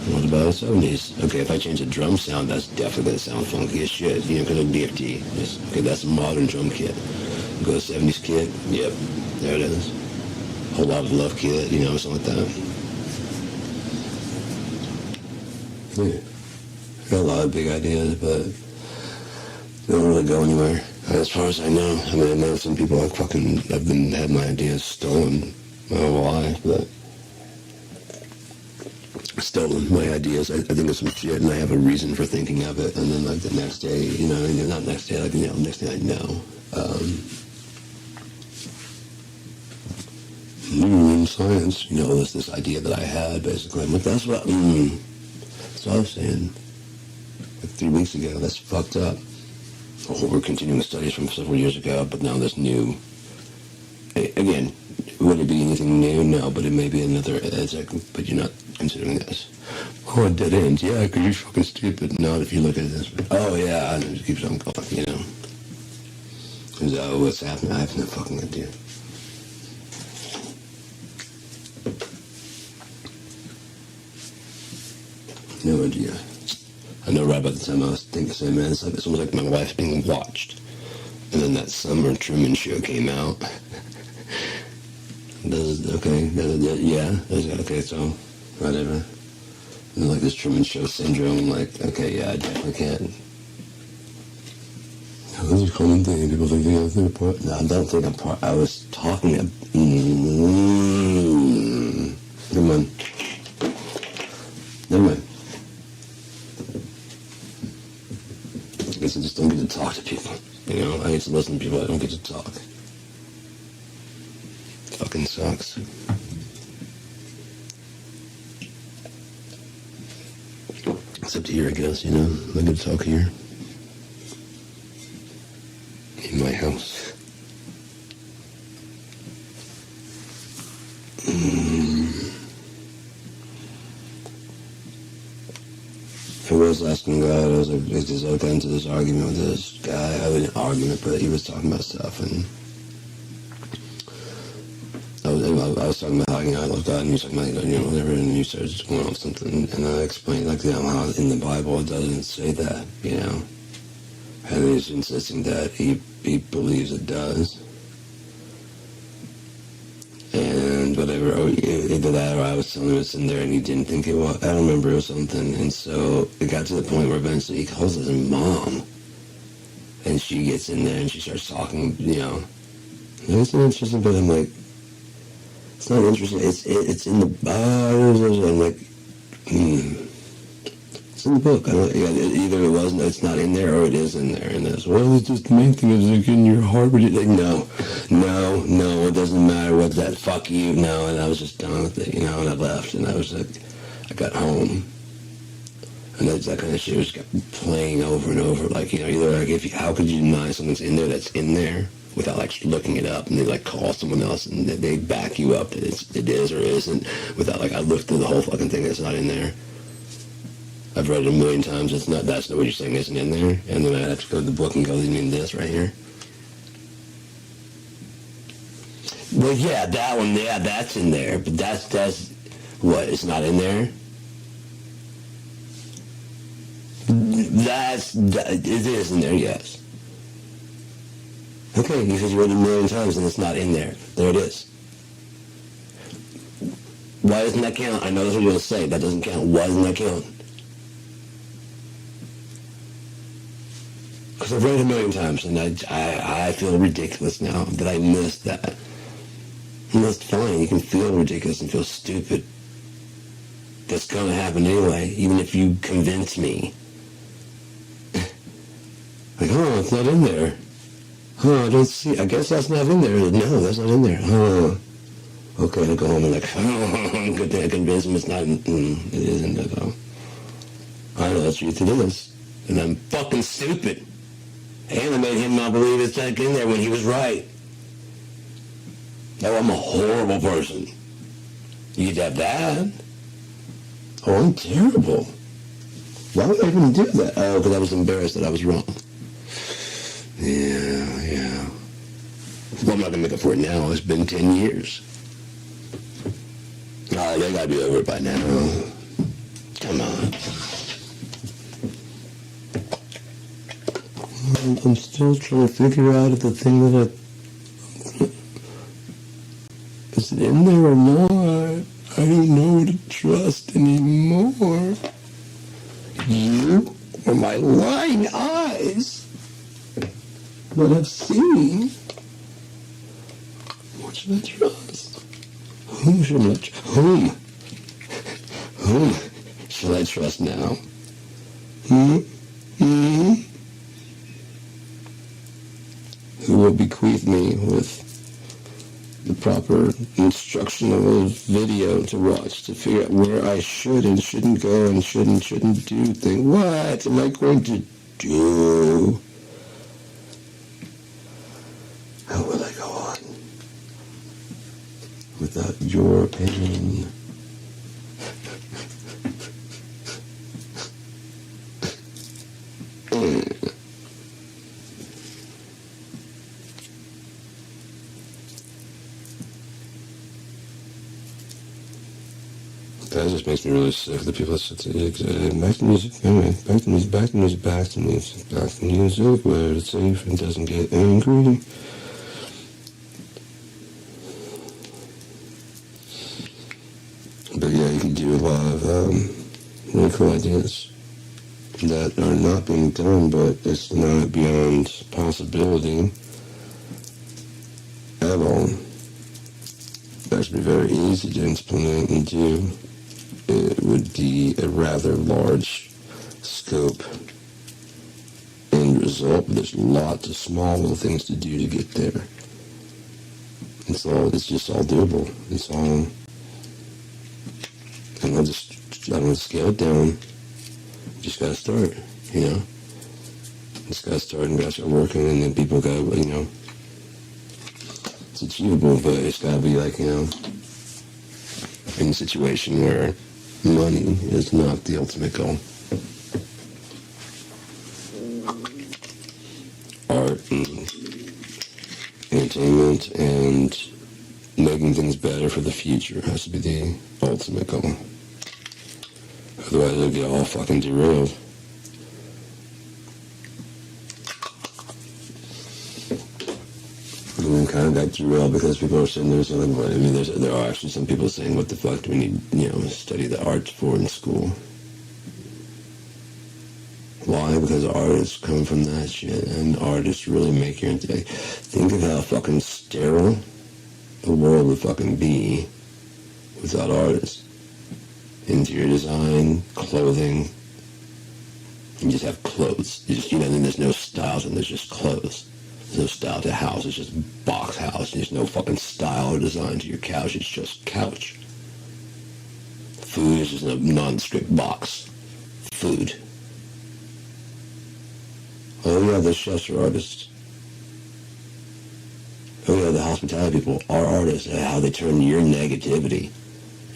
What about the 70s? Okay, if I change the drum sound, that's definitely going to sound funky as shit, because of DFT. Okay, that's a modern drum kit. Go to 70s kit, yep, there it is. Whole lot of love kit, something like that. Yeah. Got a lot of big ideas, but they don't really go anywhere. As far as I know, I know some people I've had my ideas stolen my whole life, but stolen my ideas. I think of some shit and I have a reason for thinking of it, and then the next day, not next day, next day I know. In science, there's this idea that I had, basically. I'm that's what I was saying 3 weeks ago. That's fucked up. We're continuing studies from several years ago, but now there's new. Again, would it be an anything new? No, but it may be another, but you're not considering this. Oh, a dead end. Yeah, because you're fucking stupid. Not if you look at this. Oh, yeah, and it just keeps on going, you know. Because, what's happening? I have no fucking idea. No idea. I know right about the time I was thinking, saying, man, it's almost like my wife's being watched. And then that summer Truman Show came out. Okay, so, whatever. And like this Truman Show syndrome, like, okay, yeah, I definitely can't. This is a common thing. People think they're part. No, I don't think I'm part. I was talking. Come on. Never mind. I guess I just don't get to talk to people. You know, I get to listen to people. I don't get to talk. It fucking sucks. Except here, I guess, you know. I get to talk here. In my house. I was asking God, I was like, because I got into this argument with this guy. I had an argument, but he was talking about stuff, and I was talking about how, you know, I love God, and he was talking about, you know, whatever, and he started just going on something, and I explained, like, you know, how in the Bible it doesn't say that, you know, and he's insisting that he believes it does, and whatever, either that or I was telling him it's in there and he didn't think it was, I don't remember, it was something, and so it got to the point where eventually he calls his mom, and she gets in there and she starts talking, you know, and it's not interesting, but I'm like, it's not interesting, it's in the, I'm like, it's in the book. Either it wasn't, it's not in there, or it is in there. And that's, well, it's just the main thing is like in your heart. But like, no, it doesn't matter what that, fuck you, no. And I was just done with it, you know, and I left. And I was like, I got home. And that kind of shit was playing over and over. Like, you know, either like, how could you deny something's in there that's in there without like looking it up, and they like call someone else and they back you up that it is or isn't, without like I looked through the whole fucking thing that's not in there. I've read it a million times. That's not what you're saying isn't in there. And then I have to go to the book and go, you mean this right here? Well, yeah, that one, yeah, that's in there. But that's what, it's not in there? It is in there, yes. Okay, because you read it a million times and it's not in there. There it is. Why doesn't that count? I know that's what you're going to say. That doesn't count. Why doesn't that count? Because I've read it a million times, and I feel ridiculous now that I missed that. And that's fine. You can feel ridiculous and feel stupid. That's going to happen anyway, even if you convince me. Like, oh, it's not in there. Oh, I don't see. I guess that's not in there. No, that's not in there. Oh. Okay, I'll go home and like, oh, good thing I convinced him it's not in, it isn't there, though. I know the truth, it is. And I'm fucking stupid. And I made him not believe it's not in there when he was right. Oh, I'm a horrible person. You could have that. Oh, I'm terrible. Why would I even do that? Oh, because I was embarrassed that I was wrong. Yeah. Well, I'm not going to make up for it now. It's been 10 years. Oh, they got to be over it by now. Come on. I'm still trying to figure out if the thing that is it in there or not? I don't know what to trust anymore. You or my lying eyes? What I've seen? What should I trust? Whom should I trust? Whom should I trust now? Who will bequeath me with the proper instruction of a video to watch to figure out where I should and shouldn't go and shouldn't do things. What am I going to do? How will I go on without your pain. That just makes me really sick. The people that say, back to music, anyway, back to music, back to music, back to music, back to music, where it's safe and doesn't get angry. But yeah, you can do a lot of really cool ideas that are not being done, but it's not beyond possibility at all. It actually be very easy to implement and do. It would be a rather large scope end result, but there's lots of small little things to do to get there. It's just all doable. It's all, and I don't scale it down. Just gotta start, you know. Just gotta start and gotta start working, and then people gotta, you know, it's achievable, but it's gotta be like, you know, in a situation where money is not the ultimate goal. Art and entertainment and making things better for the future has to be the ultimate goal. Otherwise it'll get all fucking derailed. And kind of got derailed because people are saying there's something, I mean, there are actually some people saying, what the fuck do we need, you know, study the arts for in school? Why? Because artists come from that shit, and artists really make your intellect. Think of how fucking sterile the world would fucking be without artists. Interior design, clothing. You just have clothes. You know, then there's no styles and there's just clothes. There's no style to house. It's just box house. There's no fucking style or design to your couch. It's just couch. Food is just a nondescript box. Food. Oh yeah, the chefs are artists. Oh yeah, the hospitality people are artists. How they turn your negativity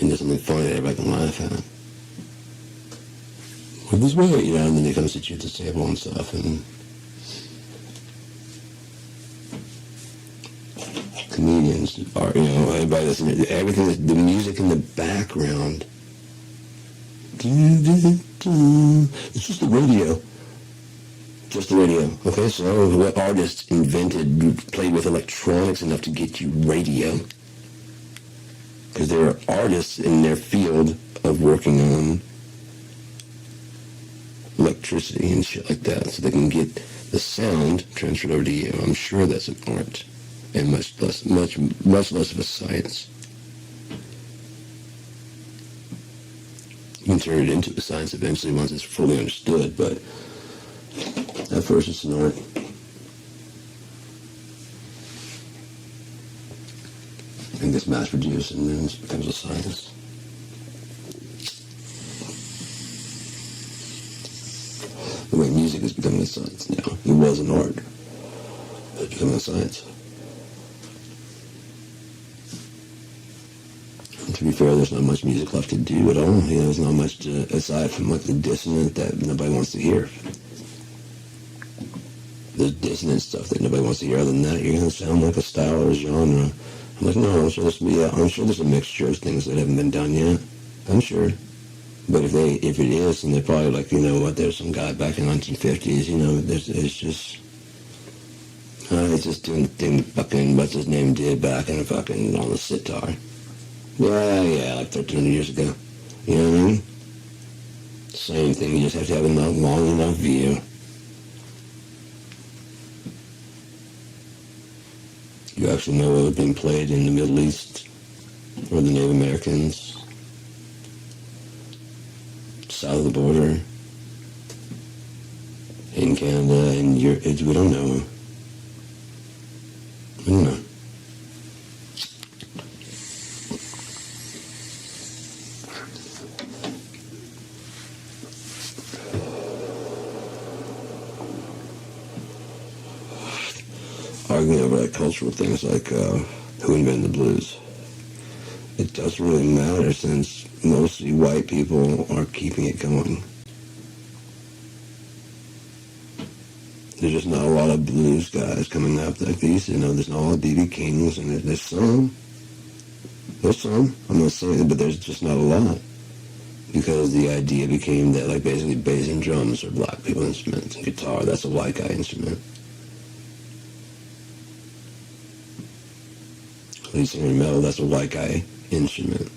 into something funny that everybody can laugh at. With this way, you know, and then they come sit you at the table and stuff, and comedians are, you know, everybody listening to everything, the music in the background. It's just the radio. Just the radio. Okay, so what artists played with electronics enough to get you radio? Because there are artists in their field of working on electricity and shit like that, so they can get the sound transferred over to you. I'm sure that's an art, and much less of a science. You can turn it into a science eventually once it's fully understood, but at first it's an art. And gets mass produced and then it becomes a science. The way music is becoming a science now. It was an art. It's becoming a science. And to be fair, there's not much music left to do at all. You know, there's not much aside from like the dissonant that nobody wants to hear. There's dissonant stuff that nobody wants to hear. Other than that, you're going to sound like a style or a genre. I'm like, no, I'm sure there's a mixture of things that haven't been done yet. I'm sure. But if it is, then they're probably like, you know what, there's some guy back in the 1950s, you know, it's just doing the thing fucking, what's his name did back in fucking on the sitar. Yeah, like 1300 years ago. You know what I mean? Same thing, you just have to have a long enough view. You actually know what was being played in the Middle East, or the Native Americans, south of the border, in Canada, and we don't know. We don't know. Arguing over like cultural things like who invented the blues. it doesn't really matter since mostly white people are keeping it going. There's just not a lot of blues guys coming up like these, there's not a lot of B.B. Kings, and there's some. There's some, I'm not saying it, but there's just not a lot. Because the idea became that, like, basically bass and drums are black people instruments, and guitar, that's a white guy instrument. Lead singer in metal, that's a white guy instrument.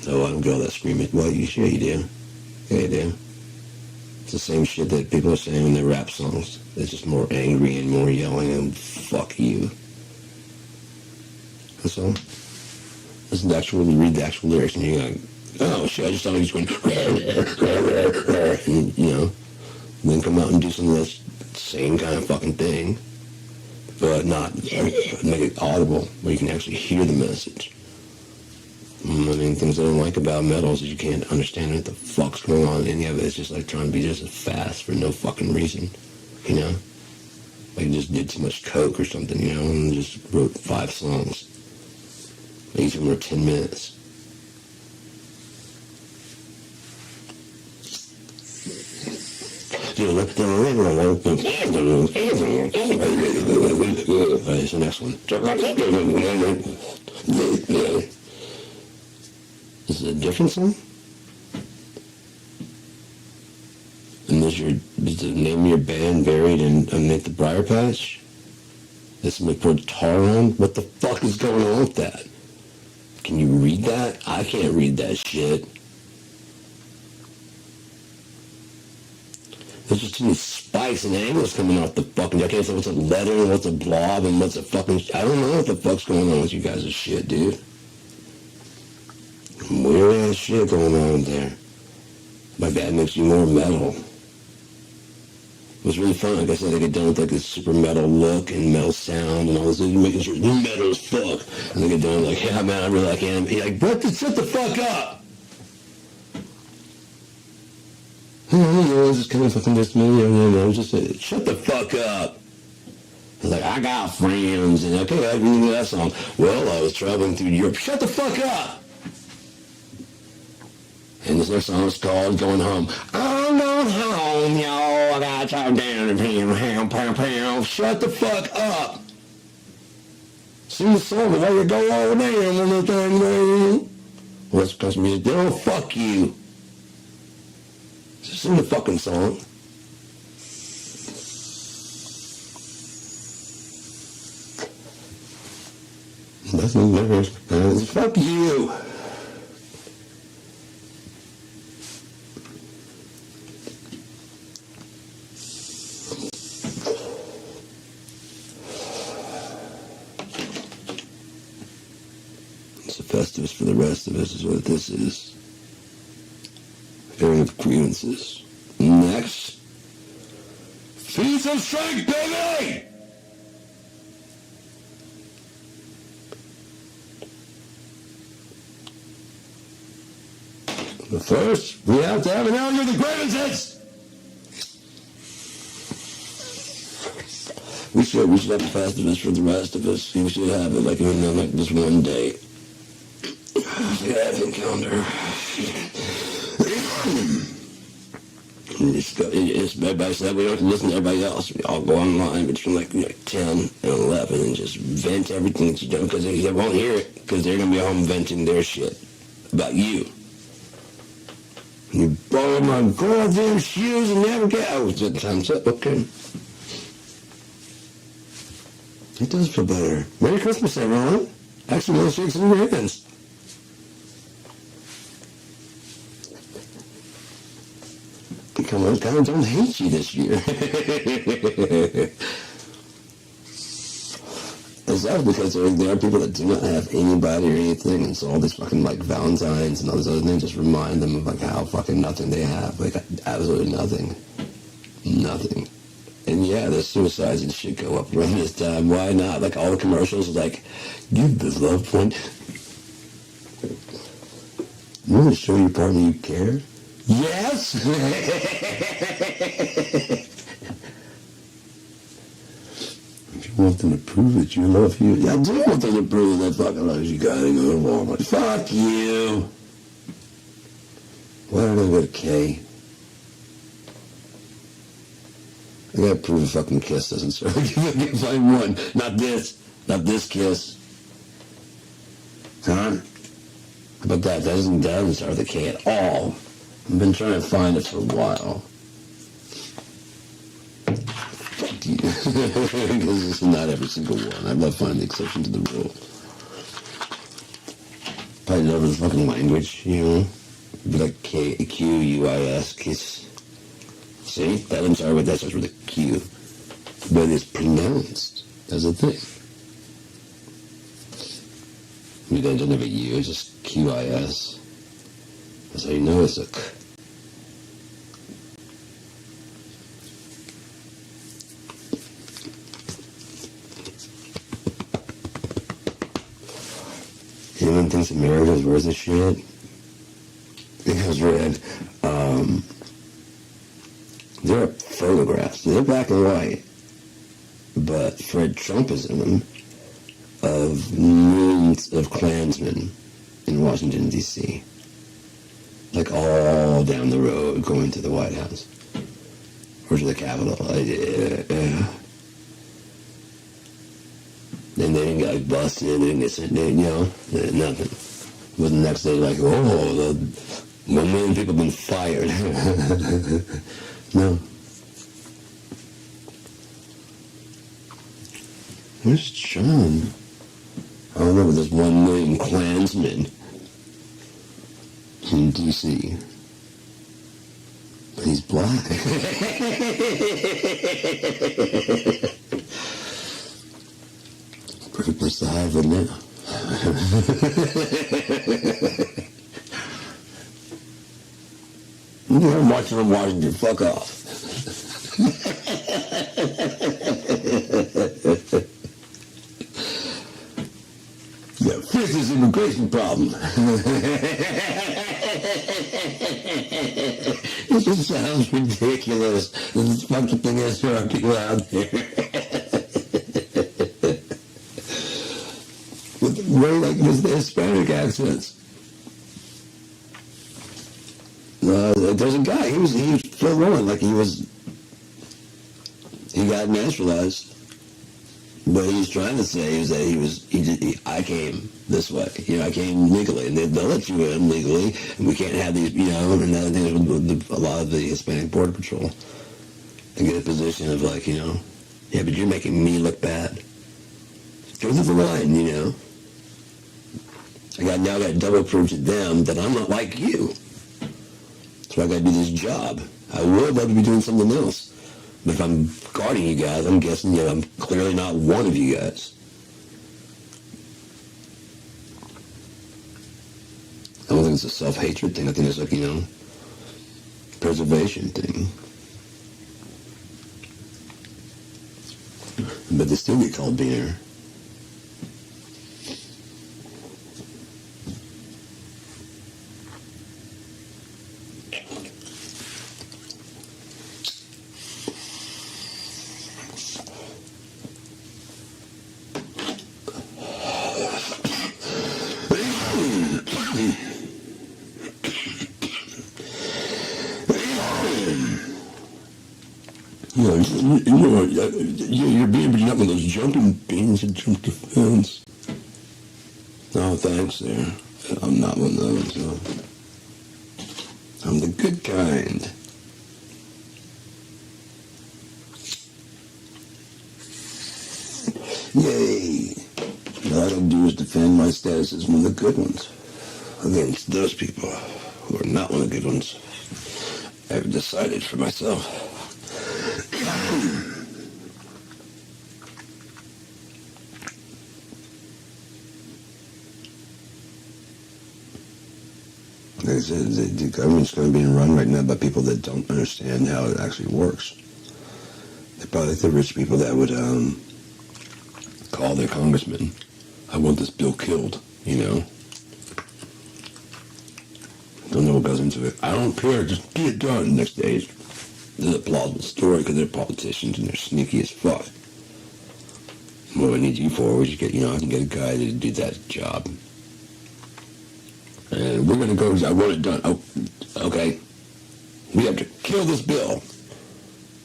So I don't get all that screaming. Well, you sure you do. Yeah, you do. It's the same shit that people are saying in their rap songs. It's just more angry and more yelling and fuck you. That's all. Listen to read the actual lyrics, and you're like, oh shit, I just thought he was going, and, then come out and do some of this same kind of fucking thing, but not make it audible, where you can actually hear the message. Things I don't like about metal is that you can't understand what the fuck's going on in any of it. It's just like trying to be just as fast for no fucking reason, Like you just did too much coke or something, and just wrote 5 songs. Each of them were 10 minutes. Alright, so next one. This is a different song? And is the name of your band buried underneath the briar patch? There's somebody put a tar on? What the fuck is going on with that? Can you read that? I can't read that shit. There's just too many spikes and angles coming off the fucking... I can't say what's a letter and what's a blob and what's a fucking... I don't know what the fuck's going on with you guys' shit, dude. Weird ass shit going on there. My bad makes you more metal. It was really fun. Like I said, they get done with like this super metal look and metal sound and all this. You're making sure you're metal as fuck. And they get done like, yeah, man, I really like anime. He's like, what? Shut the fuck up! Just kind of fucking just me. Just shut the fuck up. He's like, I got friends, and okay, I can do that song. Well, I was traveling through Europe. Shut the fuck up! And this next song is called Going Home. I'm going home, y'all. I got to talk down and pound. Shut the fuck up. Sing the song while you go over there. Well, that's because music. They don't fuck you. Just sing the fucking song. Nothing matters. Fuck you. Festivus for the rest of us is what this is. Airing of grievances. Next. Feast of Strength, baby! But first, we have to have an airing of the grievances! We should have a Festivus for the rest of us. We should have it like this one day. Advent calendar. It's everybody said we don't have to listen to everybody else. We all go online between like 10 and 11 and just vent everything that you do because they won't hear it because they're going to be home venting their shit about you. You borrow my goddamn shoes and never get out. Oh, time's up. Okay. It does feel better. Merry Christmas, everyone. Actually, no shakes in your hands. Come on, God, don't hate you this year. It's that because there are people that do not have anybody or anything, and so all these fucking like Valentines and all these other things just remind them of like how fucking nothing they have, like absolutely nothing, nothing. And yeah, the suicides and shit go up around this time. Why not? Like all the commercials, like give the loved one. You want to show your partner you care? Yes! If you want them to prove that you love you. I do want them to prove that fucking loves you. Gotta go to Walmart. Fuck you. Why don't I go to K? I gotta prove a fucking kiss doesn't serve. I can find one. Not this. Not this kiss. Huh? How about that? That doesn't start with a K at all. I've been trying to find it for a while. Fuck you. Because this is not every single one. I love finding the exception to the rule. Probably know the fucking language, you know? Be like Q-U-I-S, kiss. See? That I'm sorry, but that starts with a Q. But it's pronounced as a thing. You don't have a U, it's just Q-I-S. That's how you know it's a K. Anyone thinks America's worth of shit? It has read, there are photographs, they're black and white, but Fred Trump is in them, of millions of Klansmen in Washington, D.C. Like all down the road going to the White House. Or to the Capitol. And they didn't get like, busted, they didn't get sent, you know, nothing. But the next day, like, oh, 1 million people have been fired. No. Where's John? I don't know, but there's 1 million Klansmen in D.C. But he's black. Perfect place to hide right now. You're watching them Washington. Fuck off. Yeah, fix this immigration problem. It just sounds ridiculous. This fucking thing is there are people out there. With very like the Hispanic accents. There's a guy, he was Phil Rowan, like he got naturalized. But he's trying to say is that I came this way. You know, I came legally. And they'll let you in legally. And we can't have these, you know, and other things with a lot of the Hispanic Border Patrol. They get a position of like, you know, yeah, but you're making me look bad. Go through the line, you know. I got to double prove to them that I'm not like you. So I got to do this job. I would love to be doing something else. But if I'm guarding you guys, I'm guessing, you know, I'm clearly not one of you guys. I don't think it's a self-hatred thing. I think it's like, you know, preservation thing. But they still get called beaner. You're being, but you're not one of those jumping beans that jump the fence. No, thanks there. I'm not one of those. No. I'm the good kind. Yay. All I can do is defend my status as one of the good ones against those people who are not one of the good ones. I've decided for myself. Like I said, the government's going to be run right now by people that don't understand how it actually works. They're probably the rich people that would call their congressman, I want this bill killed, you know. Don't know what goes into it. I don't care, just get it done. Next day, it's a plausible story because they're politicians and they're sneaky as fuck. what I need you for, we should get, I can get a guy to do that job. And we're going to go, I want it done. Oh, okay. We have to kill this bill.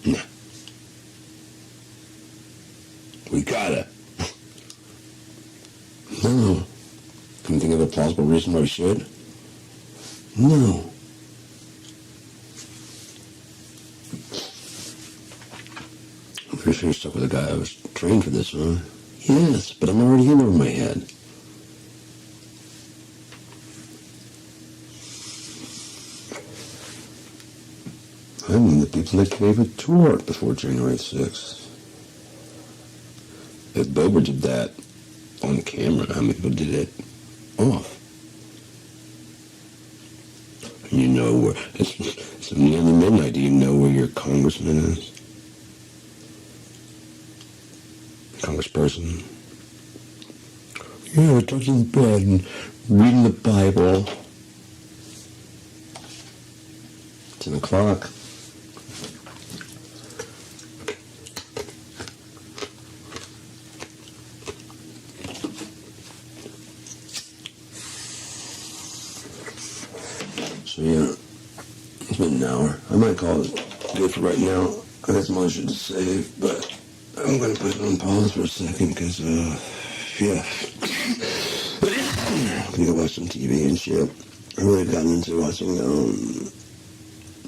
No. We gotta. No. Can you think of a plausible reason why we should? No. I'm pretty sure you're stuck with a guy I was trained for this, huh? Yes, but I'm already in over my head. I mean the people that gave a tour before January 6th. If Bober did that on camera, how many people did it off? And you know where, it's nearly midnight, do you know where your congressman is? Congressperson? Yeah, touching the bed and reading the Bible. 10 o'clock. So yeah, it's been an hour. I might call it good for right now. I got some other shit to say, but I'm gonna put it on pause for a second because, yeah. I'm gonna go watch some TV and shit. I really gotten into watching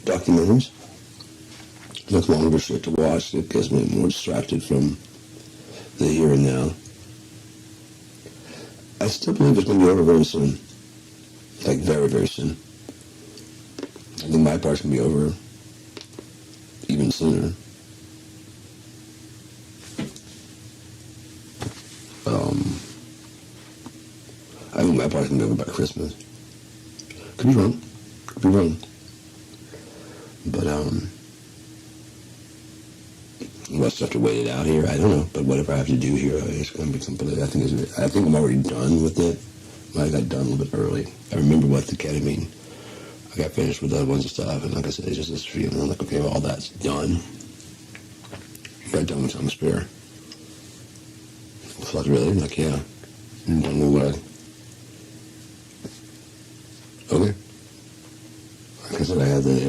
documentaries. Like longer shit to watch. It gets me more distracted from the here and now. I still believe it's gonna be over very soon. Like very, very soon. I think my part's gonna be over even sooner. I think my part's gonna be over by Christmas. Could be wrong. Could be wrong. But we'll just have to wait it out here. I don't know. But whatever I have to do here, it's gonna be completely. I think I'm already done with it. I got done a little bit early. I remember what the ketamine. I got finished with the other ones and stuff, and like I said, it's just this feeling like, okay, well, all that's done. Got done with time spare. Fuck, really? Like, yeah. I'm done with what okay. Like I said, I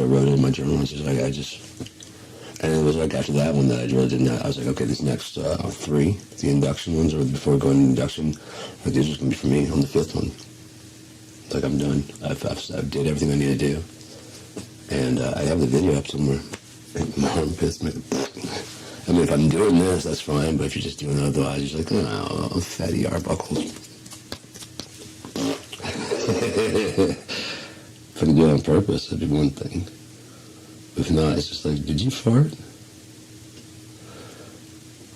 wrote it in my journal. It's just like, and it was like after that one that I really didn't, I was like, okay, these next 3, the induction ones, or before going to induction, like, these are going to be for me on the 5th one. It's like, I'm done. I've did everything I need to do. And I have the video up somewhere. My armpits make I mean, if I'm doing this, that's fine, but if you're just doing it otherwise, you're just like, oh, fatty arbuckles. If I could do it on purpose, that'd be one thing. If not, it's just like, did you fart?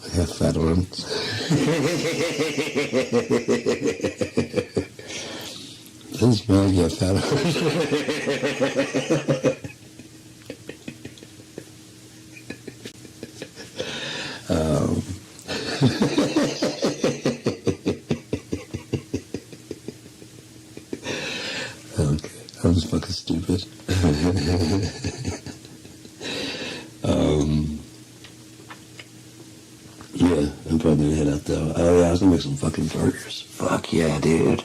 I have fat arms. Doesn't smell like you have fat arms. Okay, I was fucking stupid. Yeah, I'm probably gonna head out though. Oh yeah, I was gonna make some fucking burgers. Fuck yeah, dude.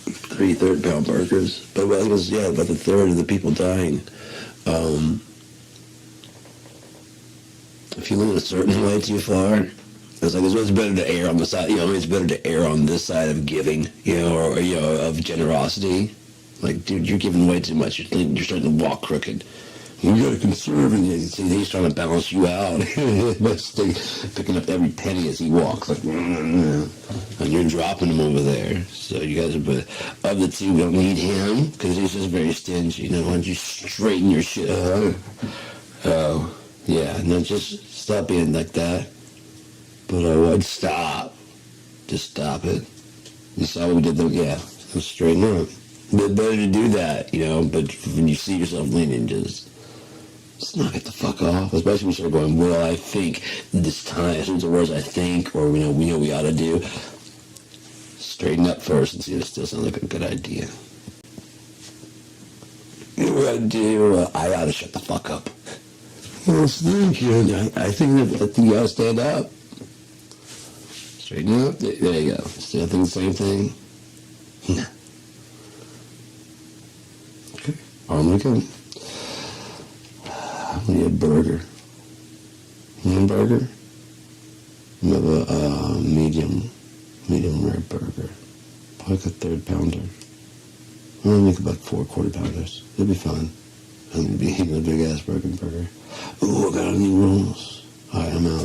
3 third-pound burgers. But I was, yeah, about the third of the people dying. If you live a certain way too far, it's like, it's better to err on the side, it's better to err on this side of giving, or of generosity. Like, dude, you're giving way too much. You're starting to walk crooked. You gotta conserve, and he's trying to balance you out. Picking up every penny as he walks, like, and you're dropping him over there. So you guys are, of the two, we don't need him, because he's just very stingy. Why don't you straighten your shit out? Oh, yeah, no, just stop being like that. But I would stop. Just stop it. You saw what we did, though? Yeah, straighten up. But better to do that, but when you see yourself leaning, just knock it the fuck off. Especially when you start going, well, I think this time, as soon as the words I think, or we know we ought to do, straighten up first and see if it still sounds like a good idea. You know what I do? I ought to shut the fuck up. Well, thank you. I think you ought to stand up. straighten up. There you go. Still think the same thing? No. Okay. On we go. We need a burger. You want a burger? We have a medium rare burger. Like a 3rd pounder. We'll make about 4 quarter-pounders. It'll be fun. I'm going to be eating a big-ass burger. Ooh, I got any rolls. All right, I'm out.